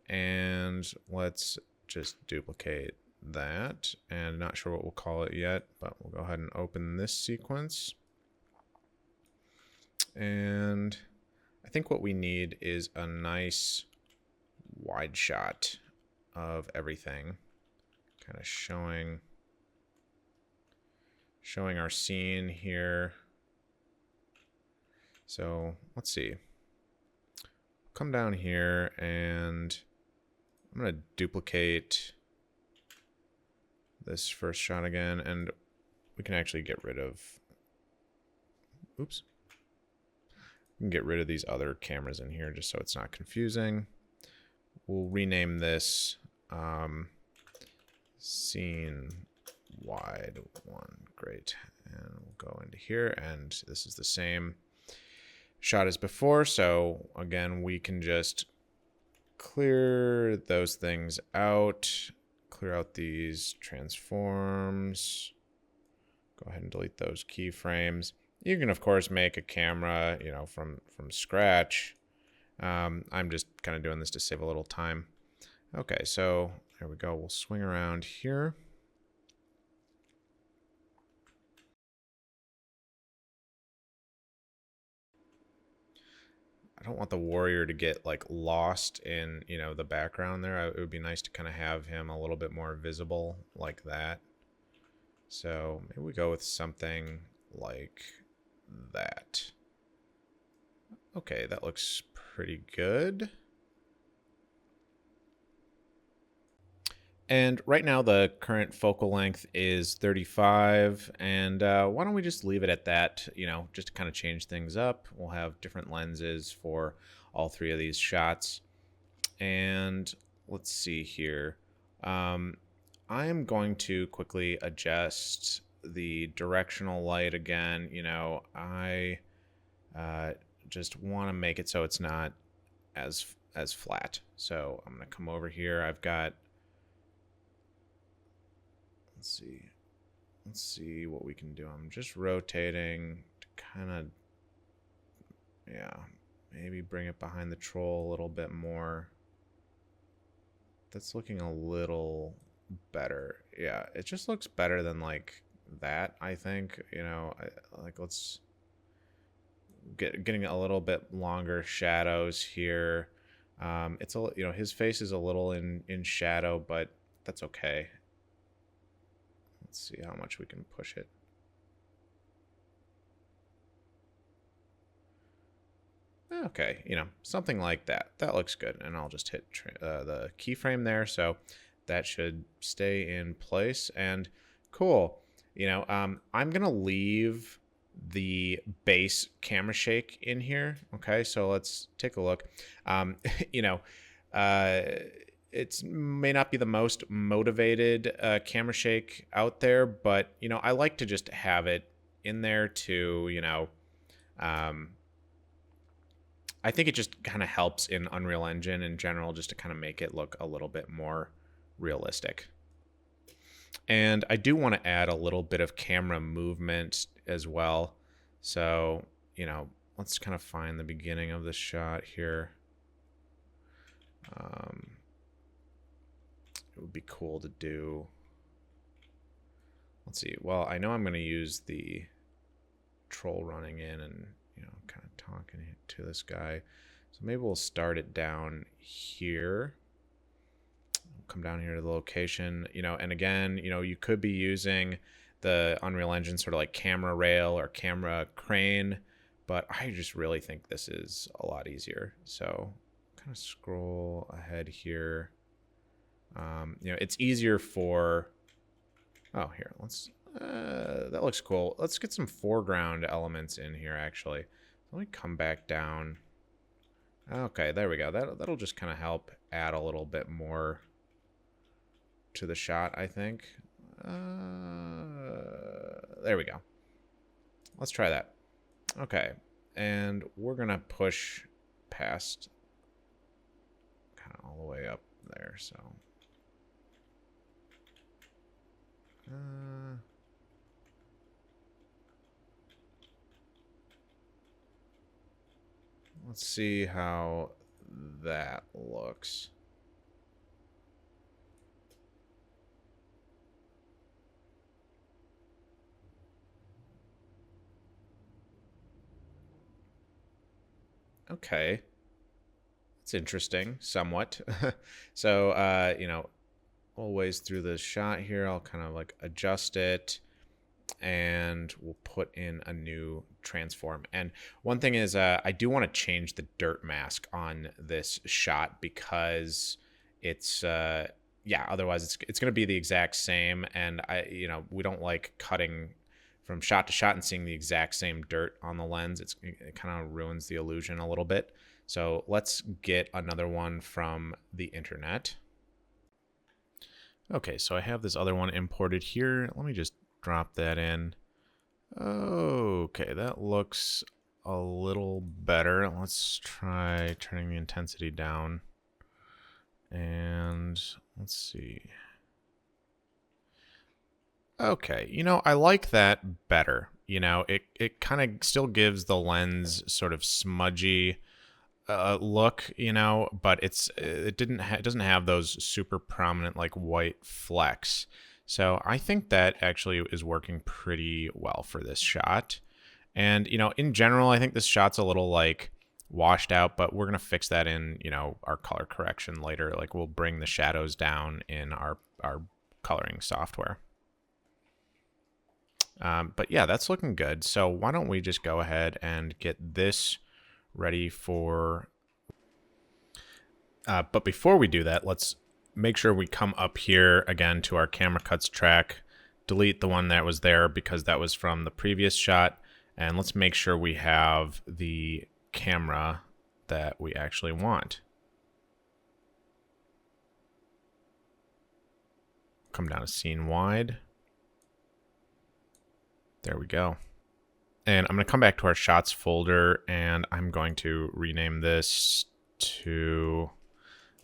And let's just duplicate that, and not sure what we'll call it yet, but we'll go ahead and open this sequence. And I think what we need is a nice wide shot of everything, kind of showing our scene here. So let's see. Come down here and I'm going to duplicate this first shot again, and we can actually get rid of, oops. We can get rid of these other cameras in here just so it's not confusing. We'll rename this Scene Wide 1. Great. And we'll go into here, and this is the same shot as before. So again, we can just clear those things out, clear out these transforms, go ahead and delete those keyframes. You can, of course, make a camera, from scratch. I'm just kind of doing this to save a little time. Okay, so there we go. We'll swing around here. I don't want the warrior to get like lost in, the background there. It would be nice to kind of have him a little bit more visible like that. So maybe we go with something like that. Okay, that looks pretty good. And right now the current focal length is 35, and why don't we just leave it at that, just to kind of change things up. We'll have different lenses for all three of these shots. And let's see here. I am going to quickly adjust the directional light again. I just want to make it so it's not as flat. So I'm going to come over here. I've got, let's see what we can do. I'm just rotating to kind of, yeah, maybe bring it behind the troll a little bit more. That's looking a little better. Yeah, it just looks better than like that, I think. Let's getting a little bit longer shadows here. It's his face is a little in shadow, but that's okay. Let's see how much we can push it. Okay, something like that. That looks good. And I'll just hit the keyframe there. So that should stay in place. And cool. I'm going to leave the base camera shake in here. Okay, so let's take a look. It may not be the most motivated camera shake out there, but, I like to just have it in there to, I think it just kind of helps in Unreal Engine in general, just to kind of make it look a little bit more realistic. And I do want to add a little bit of camera movement as well. So, let's kind of find the beginning of the shot here. It would be cool to do. Let's see. Well, I know I'm going to use the troll running in and kind of talking to this guy. So maybe we'll start it down here. Come down here to the location, and again, you could be using the Unreal Engine sort of like camera rail or camera crane, but I just really think this is a lot easier. So kind of scroll ahead here. It's easier for, oh, here, let's, that looks cool. Let's get some foreground elements in here, actually. Let me come back down. Okay, there we go. That'll just kind of help add a little bit more to the shot, I think. There we go. Let's try that. Okay, and we're gonna push past kind of all the way up there, so let's see how that looks. Okay. It's interesting, somewhat. So, always through the shot here, I'll kind of like adjust it and we'll put in a new transform. And one thing is I do want to change the dirt mask on this shot because it's, otherwise it's going to be the exact same. And we don't like cutting from shot to shot and seeing the exact same dirt on the lens. It kind of ruins the illusion a little bit. So let's get another one from the internet. Okay, so I have this other one imported here. Let me just drop that in. Okay, that looks a little better. Let's try turning the intensity down. And let's see. Okay, I like that better. It kind of still gives the lens sort of smudgy look, but it doesn't have those super prominent like white flecks. So I think that actually is working pretty well for this shot. And in general, I think this shot's a little like washed out, but we're gonna fix that in our color correction later. Like we'll bring the shadows down in our coloring software. But yeah, that's looking good. So why don't we just go ahead and get this ready for... but before we do that, let's make sure we come up here again to our camera cuts track, delete the one that was there because that was from the previous shot, and let's make sure we have the camera that we actually want. Come down to scene wide. There we go. And I'm going to come back to our shots folder, and I'm going to rename this to,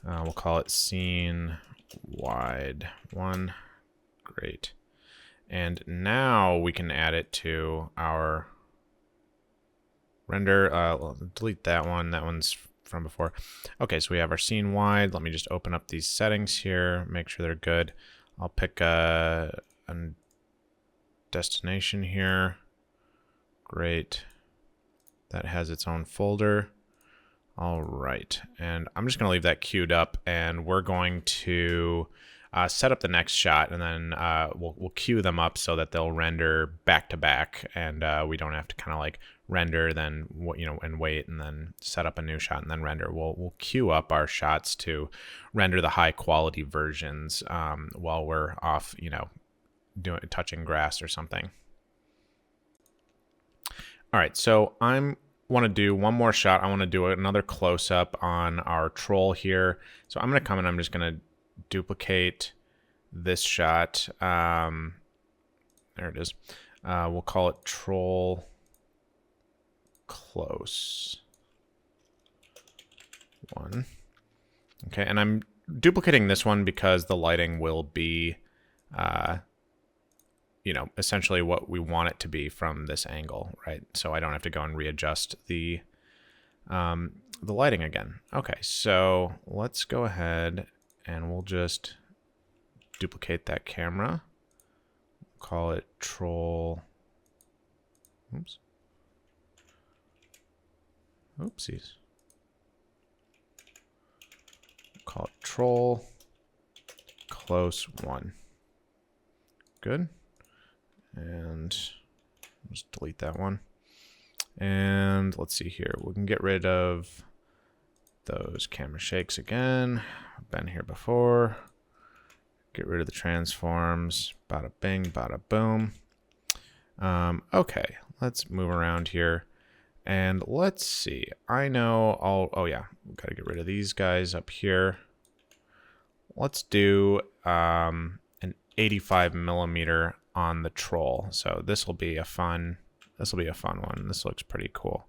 we'll call it scene wide 1. Great. And now we can add it to our render. Delete that one. That one's from before. Okay, so we have our scene wide. Let me just open up these settings here, make sure they're good. I'll pick a destination here. Great. That has its own folder. All right, and I'm just going to leave that queued up, and we're going to set up the next shot, and then we'll queue them up so that they'll render back to back, and we don't have to kind of like render, then and wait, and then set up a new shot and then render. We'll queue up our shots to render the high quality versions while we're off, touching grass or something. All right, so I want to do one more shot. I want to do another close-up on our troll here. So I'm going to come and I'm just going to duplicate this shot. There it is. We'll call it troll close 1. Okay, and I'm duplicating this one because the lighting will be essentially what we want it to be from this angle, right? So I don't have to go and readjust the lighting again. Okay, so let's go ahead and we'll just duplicate that camera. Call it troll. Oops. Oopsies. Call it troll close 1. Good. And just delete that one. And let's see here. We can get rid of those camera shakes again. I've been here before. Get rid of the transforms. Bada bing, bada boom. Okay, let's move around here. And let's see. I know oh yeah, we've got to get rid of these guys up here. Let's do an 85 millimeter on the troll. So this will be a fun one. This looks pretty cool.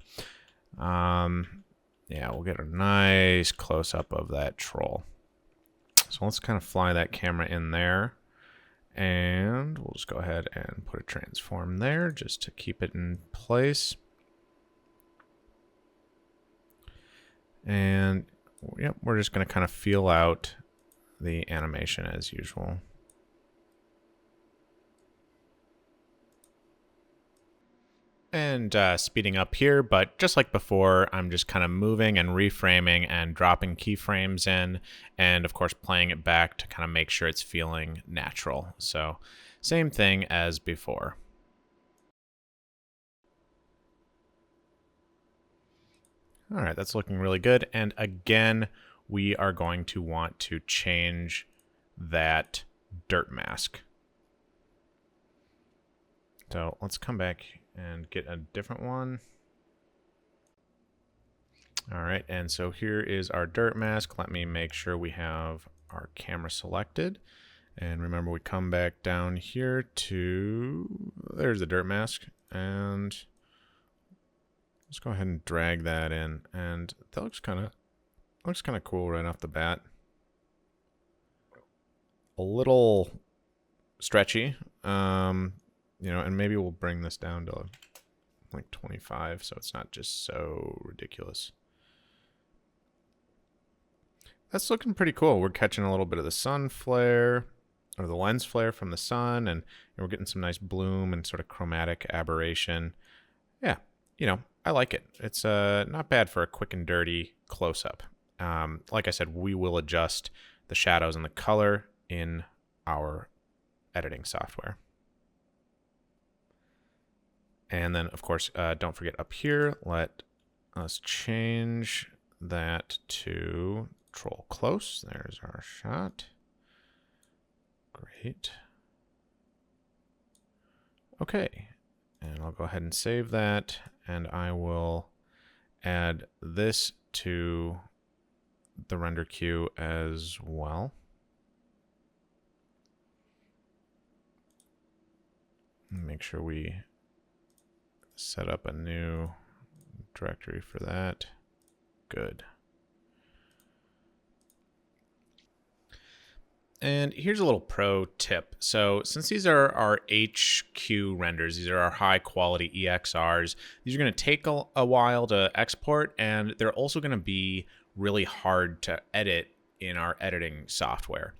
Yeah, we'll get a nice close up of that troll. So let's kind of fly that camera in there, and we'll just go ahead and put a transform there just to keep it in place. And yep, we're just going to kind of feel out the animation as usual. And speeding up here, but just like before, I'm just kind of moving and reframing and dropping keyframes in, and of course playing it back to kind of make sure it's feeling natural. So same thing as before. All right, that's looking really good. And again, we are going to want to change that dirt mask. So let's come back and get a different one. All right, and so here is our dirt mask. Let me make sure we have our camera selected. And remember, we come back down here to, there's the dirt mask. And let's go ahead and drag that in. And that looks kind of cool right off the bat. A little stretchy. And maybe we'll bring this down to like 25 so it's not just so ridiculous. That's looking pretty cool. We're catching a little bit of the sun flare, or the lens flare from the sun, and we're getting some nice bloom and sort of chromatic aberration. Yeah, I like it. It's not bad for a quick and dirty close-up. Like I said, we will adjust the shadows and the color in our editing software. And then, of course, don't forget up here, let Let's change that to troll close. There's our shot. Great. Okay, and I'll go ahead and save that, and I will add this to the render queue as well. Make sure we set up a new directory for that. Good. And here's a little pro tip. So since these are our HQ renders, these are our high quality EXRs, these are going to take a while to export, and they're also going to be really hard to edit in our editing software.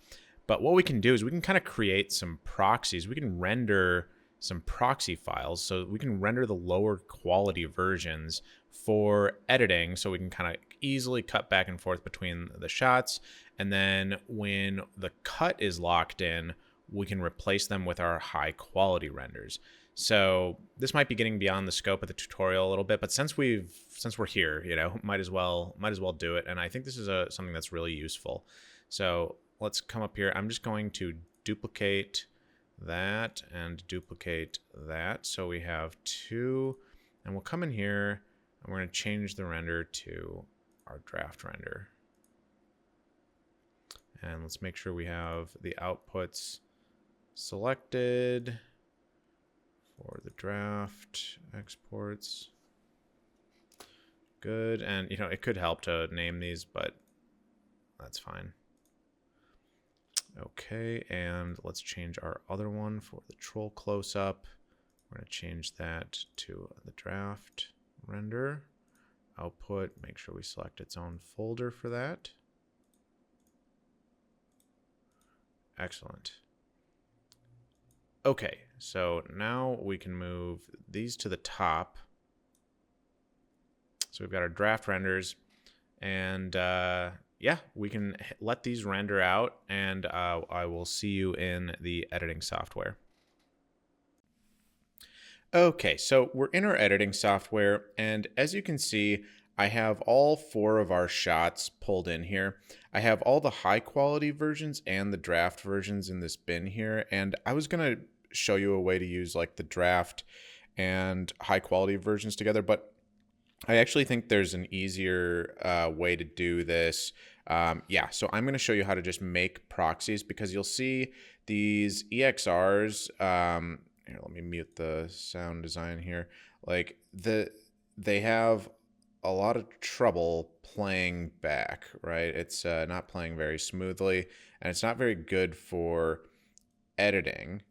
But what we can do is we can kind of create some proxies. We can render some proxy files, so we can render the lower quality versions for editing, so we can kind of easily cut back and forth between the shots. And then when the cut is locked in, we can replace them with our high quality renders. So this might be getting beyond the scope of the tutorial a little bit, but since we're here, you know, might as well do it. And I think this is something that's really useful. So let's come up here. I'm just going to duplicate that and duplicate that. So we have two, and we'll come in here and we're going to change the render to our draft render. And let's make sure we have the outputs selected for the draft exports. Good. And, you know, it could help to name these, but that's fine. Okay, and let's change our other one for the troll close-up. We're going to change that to the draft render. Output, make sure we select its own folder for that. Excellent. Okay, so now we can move these to the top. So we've got our draft renders, and yeah, we can let these render out, and I will see you in the editing software. Okay, so we're in our editing software, and as you can see, I have all four of our shots pulled in here. I have all the high quality versions and the draft versions in this bin here, and I was gonna show you a way to use like the draft and high quality versions together, but I actually think there's an easier way to do this. Yeah, so I'm going to show you how to just make proxies, because you'll see these EXRs. Here, let me mute the sound design here. Like they have a lot of trouble playing back, right? It's not playing very smoothly, and it's not very good for editing.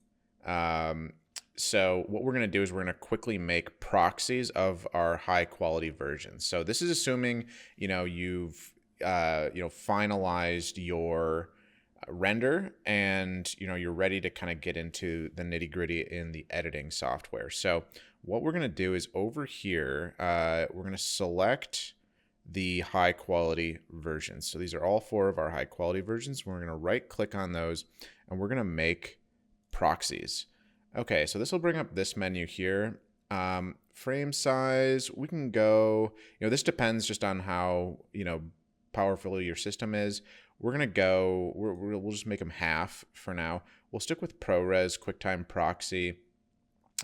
So what we're going to do is we're going to quickly make proxies of our high quality versions. So this is assuming, you know, you've, finalized your render, and, you know, you're ready to kind of get into the nitty gritty in the editing software. So what we're going to do is over here, we're going to select the high quality versions. So these are all four of our high quality versions. We're going to right click on those, and we're going to make proxies. Okay, so this will bring up this menu here. Frame size, we can go, you know, this depends just on how, you know, powerful your system is. We're going to go, we'll just make them half for now. We'll stick with ProRes QuickTime Proxy.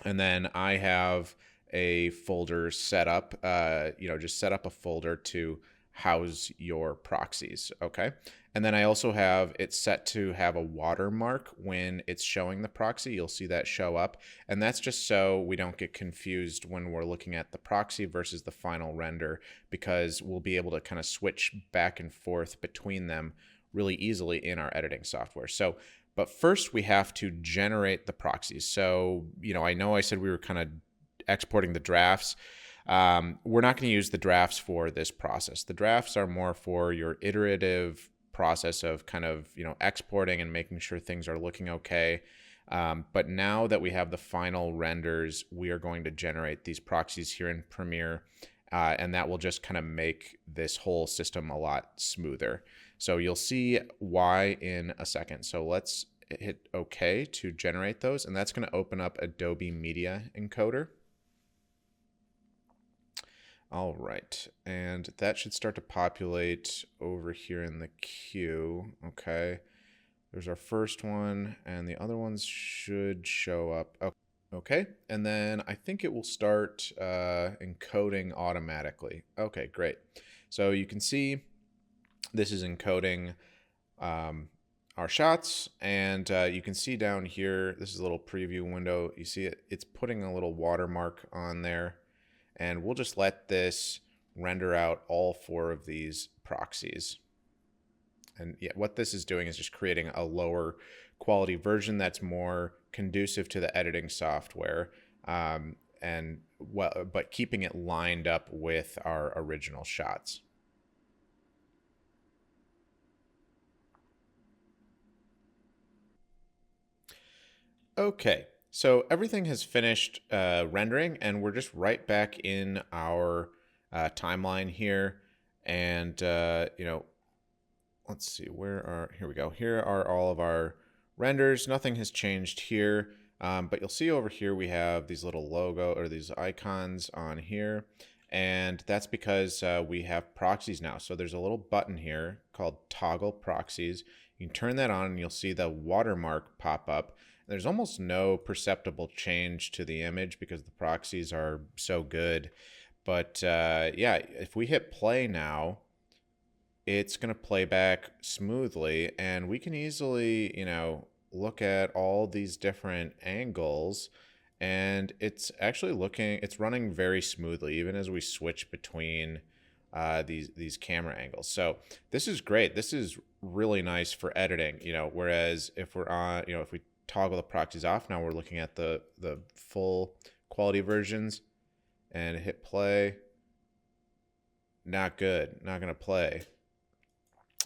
And then I have a folder set up, just set up a folder to house your proxies, okay? And then I also have it set to have a watermark when it's showing the proxy. You'll see that show up. And that's just so we don't get confused when we're looking at the proxy versus the final render, because we'll be able to kind of switch back and forth between them really easily in our editing software. So, but first we have to generate the proxies. So, you know I said we were kind of exporting the drafts. We're not going to use the drafts for this process. The drafts are more for your iterative process of kind of, you know, exporting and making sure things are looking okay. But now that we have the final renders, we are going to generate these proxies here in Premiere, and that will just kind of make this whole system a lot smoother. So you'll see why in a second. So let's hit OK to generate those, and that's going to open up Adobe Media Encoder. All right, and that should start to populate over here in the queue. Okay, there's our first one, and the other ones should show up. Okay, and then I think it will start encoding automatically. Okay, great. So you can see this is encoding our shots, and you can see down here, this is a little preview window. You see it's putting a little watermark on there, and we'll just let this render out all 4 of these proxies. And yeah, what this is doing is just creating a lower quality version that's more conducive to the editing software, but keeping it lined up with our original shots. Okay, so everything has finished rendering, and we're just right back in our timeline here. And let's see, here we go. Here are all of our renders. Nothing has changed here, but you'll see over here we have these little logo or these icons on here, and that's because we have proxies now. So there's a little button here called toggle proxies. You can turn that on and you'll see the watermark pop up. There's almost no perceptible change to the image because the proxies are so good. But yeah, if we hit play now, it's going to play back smoothly, and we can easily, look at all these different angles, and it's running very smoothly, even as we switch between these camera angles. So this is great. This is really nice for editing, whereas if we're on, if we toggle the proxies off, now we're looking at the full quality versions and hit play. Not good. Not going to play.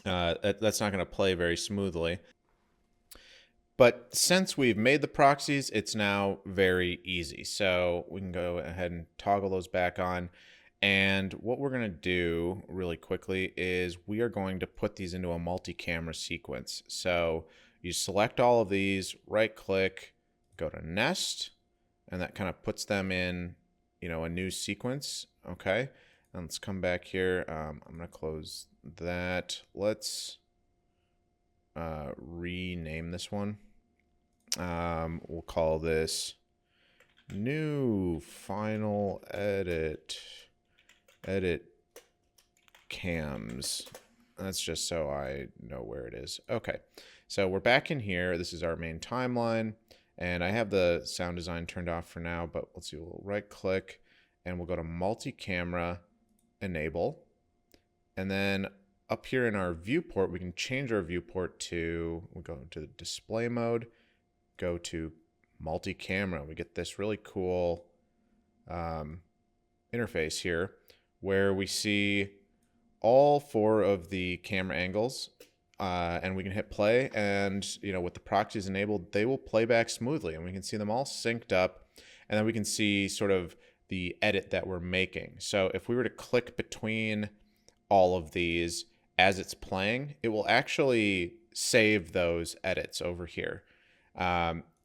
That's not going to play very smoothly. But since we've made the proxies, it's now very easy. So we can go ahead and toggle those back on. And what we're going to do really quickly is we are going to put these into a multi-camera sequence. So you select all of these, right click, go to nest, and that kind of puts them in, a new sequence. Okay. And let's come back here. I'm going to close that. Let's rename this one. We'll call this new final edit cams. That's just so I know where it is. Okay, so we're back in here. This is our main timeline, and I have the sound design turned off for now, but let's see, we'll right click and we'll go to multi-camera enable, and then up here in our viewport, we can change our viewport to, we'll go to the display mode, go to multi-camera. We get this really cool interface here where we see all 4 of the camera angles, and we can hit play, and with the proxies enabled, they will play back smoothly, and we can see them all synced up, and then we can see sort of the edit that we're making. So if we were to click between all of these as it's playing, it will actually save those edits over here.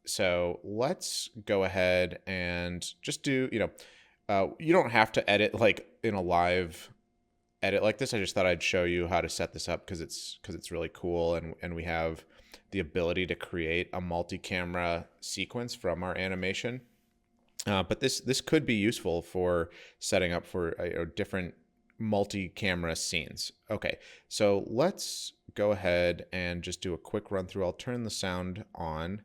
So let's go ahead and just do, you don't have to edit like in a live edit like this. I just thought I'd show you how to set this up because it's really cool, and we have the ability to create a multi-camera sequence from our animation. But this could be useful for setting up for different multi-camera scenes. Okay, so let's go ahead and just do a quick run through. I'll turn the sound on,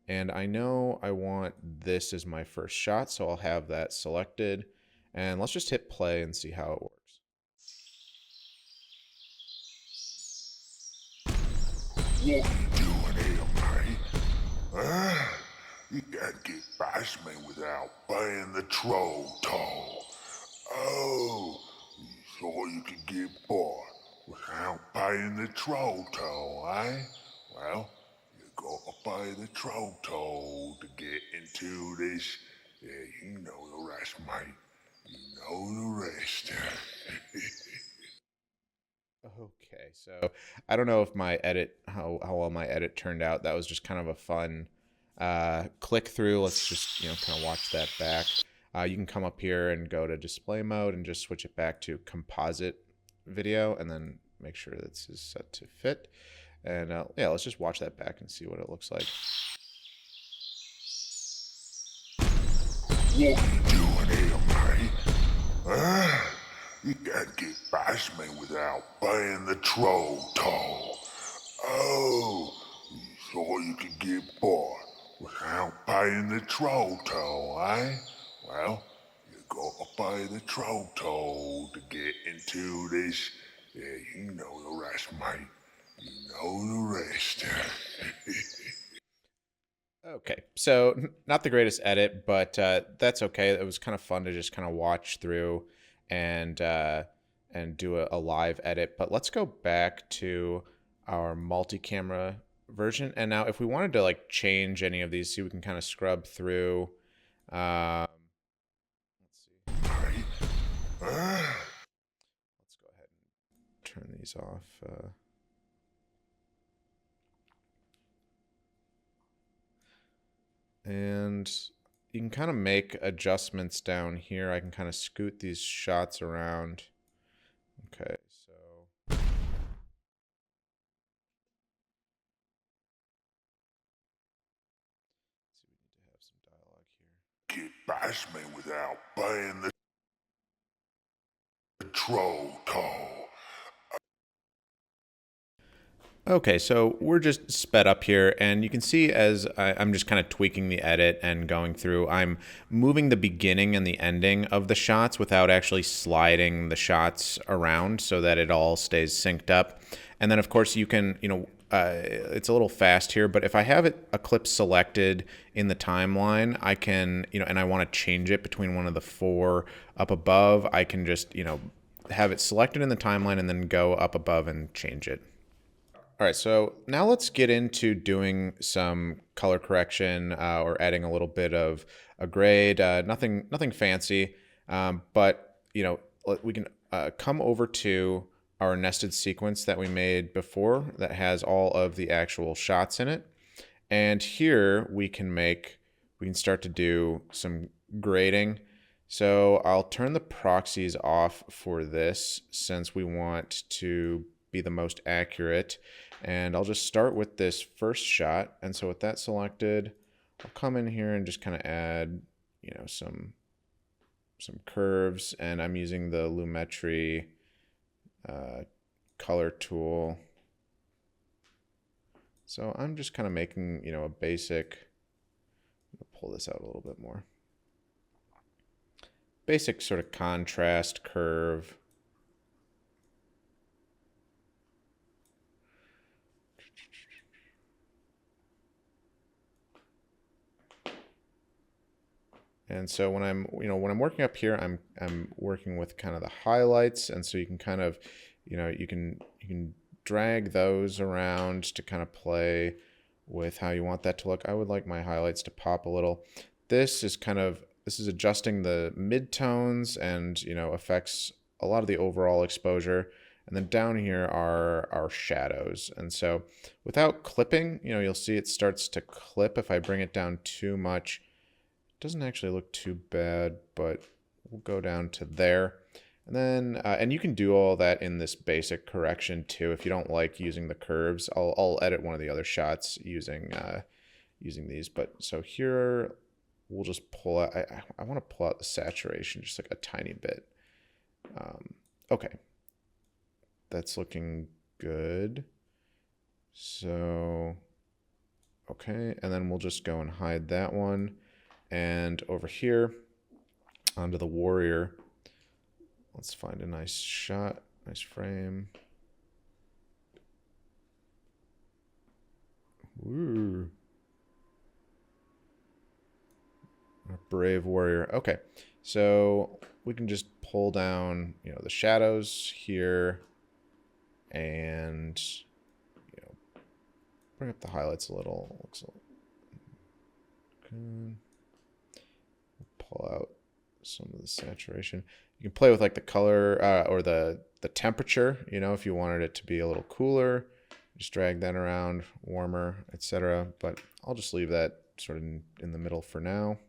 and I know I want this as my first shot, so I'll have that selected, and let's just hit play and see how it works. What you doing here, mate? You can't get past me without paying the troll toll. Oh, you thought you could get by without paying the troll toll, eh? Well, you gotta pay the troll toll to get into this. Yeah, you know the rest, mate. You know the rest. Okay, so I don't know if my edit, how well my edit turned out. That was just kind of a fun click through. Let's just kind of watch that back. You can come up here and go to display mode and just switch it back to composite video, and then make sure this is set to fit. And yeah, let's just watch that back and see what it looks like. What you doing here, mate? You can't get past me without paying the troll toll. Oh, you thought you could get by without paying the troll toll, eh? Well, you gotta pay the troll toll to get into this. Yeah, you know the rest, mate. You know the rest. Okay, so not the greatest edit, but that's okay. It was kind of fun to just kind of watch through and do a live edit. But let's go back to our multi-camera version. And now if we wanted to like change any of these, see, we can kind of scrub through. Let's see. Let's go ahead and turn these off. And you can kind of make adjustments down here. I can kind of scoot these shots around. Okay, so let's see, we need to have some dialogue here. Get past me without paying the troll toll. Okay, so we're just sped up here, and you can see as I'm just kind of tweaking the edit and going through, I'm moving the beginning and the ending of the shots without actually sliding the shots around so that it all stays synced up. And then, of course, you can, it's a little fast here, but if I have a clip selected in the timeline, I can, and I want to change it between one of the four up above, I can just, have it selected in the timeline and then go up above and change it. All right, so now let's get into doing some color correction or adding a little bit of a grade. Nothing fancy, but we can come over to our nested sequence that we made before that has all of the actual shots in it, and here we can start to do some grading. So I'll turn the proxies off for this since we want to be the most accurate, and I'll just start with this first shot. And so with that selected, I'll come in here and just kind of add some curves, and I'm using the Lumetri color tool. So I'm just kind of making a basic, I'll pull this out a little bit more, basic sort of contrast curve. And so when I'm working up here, I'm working with kind of the highlights, and so you can kind of, you can drag those around to kind of play with how you want that to look. I would like my highlights to pop a little. This is adjusting the midtones and affects a lot of the overall exposure. And then down here are our shadows. And so without clipping, you'll see it starts to clip if I bring it down too much. Doesn't actually look too bad, but we'll go down to there. And then, and you can do all that in this basic correction too. If you don't like using the curves, I'll edit one of the other shots using these. But so here, we'll just pull out, I want to pull out the saturation just like a tiny bit. Okay. That's looking good. So, okay. And then we'll just go and hide that one. And over here, onto the warrior, let's find a nice shot, nice frame. Ooh. A brave warrior. Okay, so we can just pull down, the shadows here, and bring up the highlights a little. Looks like good. Pull out some of the saturation. You can play with like the color or the temperature, if you wanted it to be a little cooler, just drag that around, warmer, etc. But I'll just leave that sort of in the middle for now.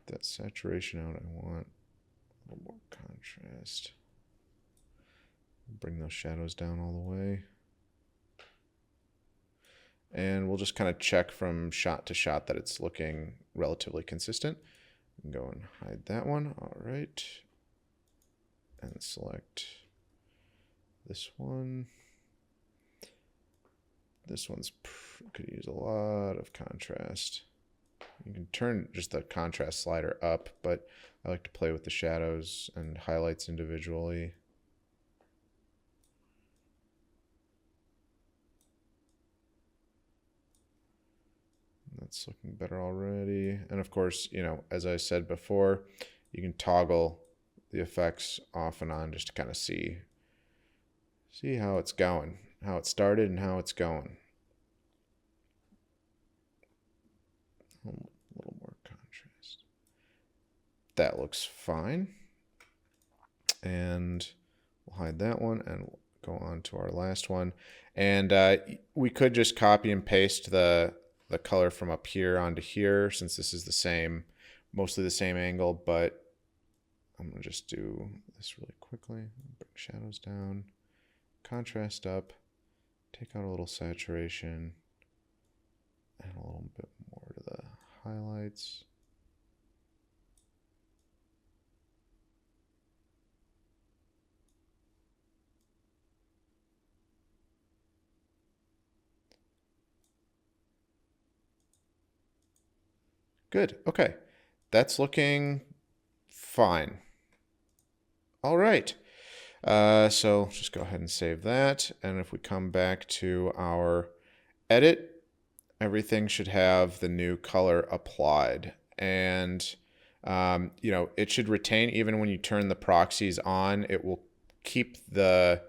that saturation out. I want a little more contrast. Bring those shadows down all the way. And we'll just kind of check from shot to shot that it's looking relatively consistent. Go and hide that one. All right. And select this one. This one's could use a lot of contrast. You can turn just the contrast slider up, but I like to play with the shadows and highlights individually. That's looking better already. And of course, you know, as I said before, you can toggle the effects off and on just to kind of see how it's going, how it started and how it's going. A little more contrast. That looks fine. And we'll hide that one and we'll go on to our last one. And we could just copy and paste the color from up here onto here, since this is the same, mostly the same angle, but I'm gonna just do this really quickly. Bring shadows down, contrast up, take out a little saturation, and a little bit more to the highlights. Good. Okay. That's looking fine. All right. So just go ahead and save that. And if we come back to our edit, everything should have the new color applied. And, you know, it should retain even when you turn the proxies on. It will keep the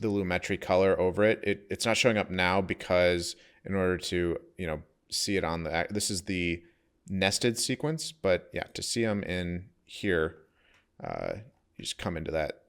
Lumetri color over it. It's not showing up now because in order to, you know, see it on the, this is the nested sequence, but yeah, to see them in here, you just come into that.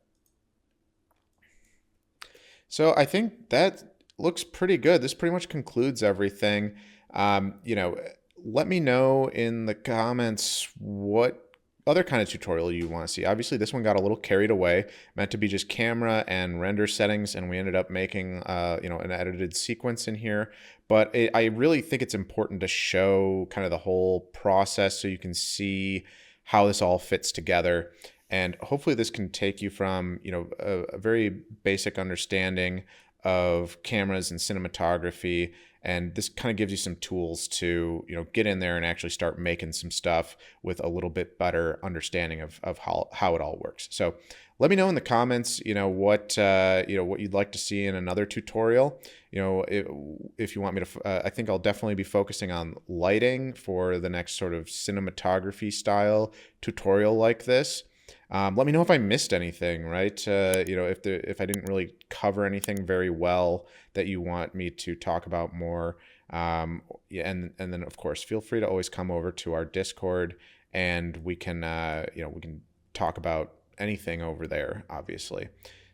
So I think that looks pretty good. This pretty much concludes everything. You know, let me know in the comments what other kind of tutorial you want to see. Obviously, this one got a little carried away, meant to be just camera and render settings, and we ended up making you know, an edited sequence in here. But I really think it's important to show kind of the whole process so you can see how this all fits together. And hopefully this can take you from, you know, a very basic understanding of cameras and cinematography, and this kind of gives you some tools to, you know, get in there and actually start making some stuff with a little bit better understanding of how it all works. So let me know in the comments, you know, what you'd like to see in another tutorial. You know, if you want me to, I think I'll definitely be focusing on lighting for the next sort of cinematography style tutorial like this. Let me know if I missed anything, right? You know, if I didn't really cover anything very well that you want me to talk about more. Yeah, and then of course, feel free to always come over to our Discord, and we can you know, we can talk about anything over there, obviously.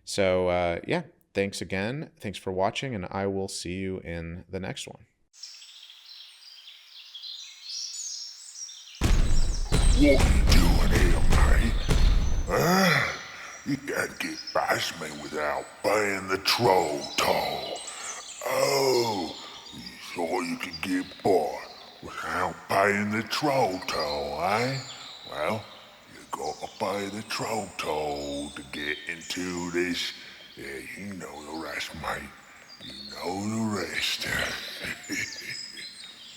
So yeah, thanks again. Thanks for watching, and I will see you in the next one. What you doing here, mate? You can't get past me without paying the troll toll. Oh, you thought you could get by without paying the troll toll, eh? Well, you gotta pay the troll toll to get into this. Yeah, you know the rest, mate. You know the rest.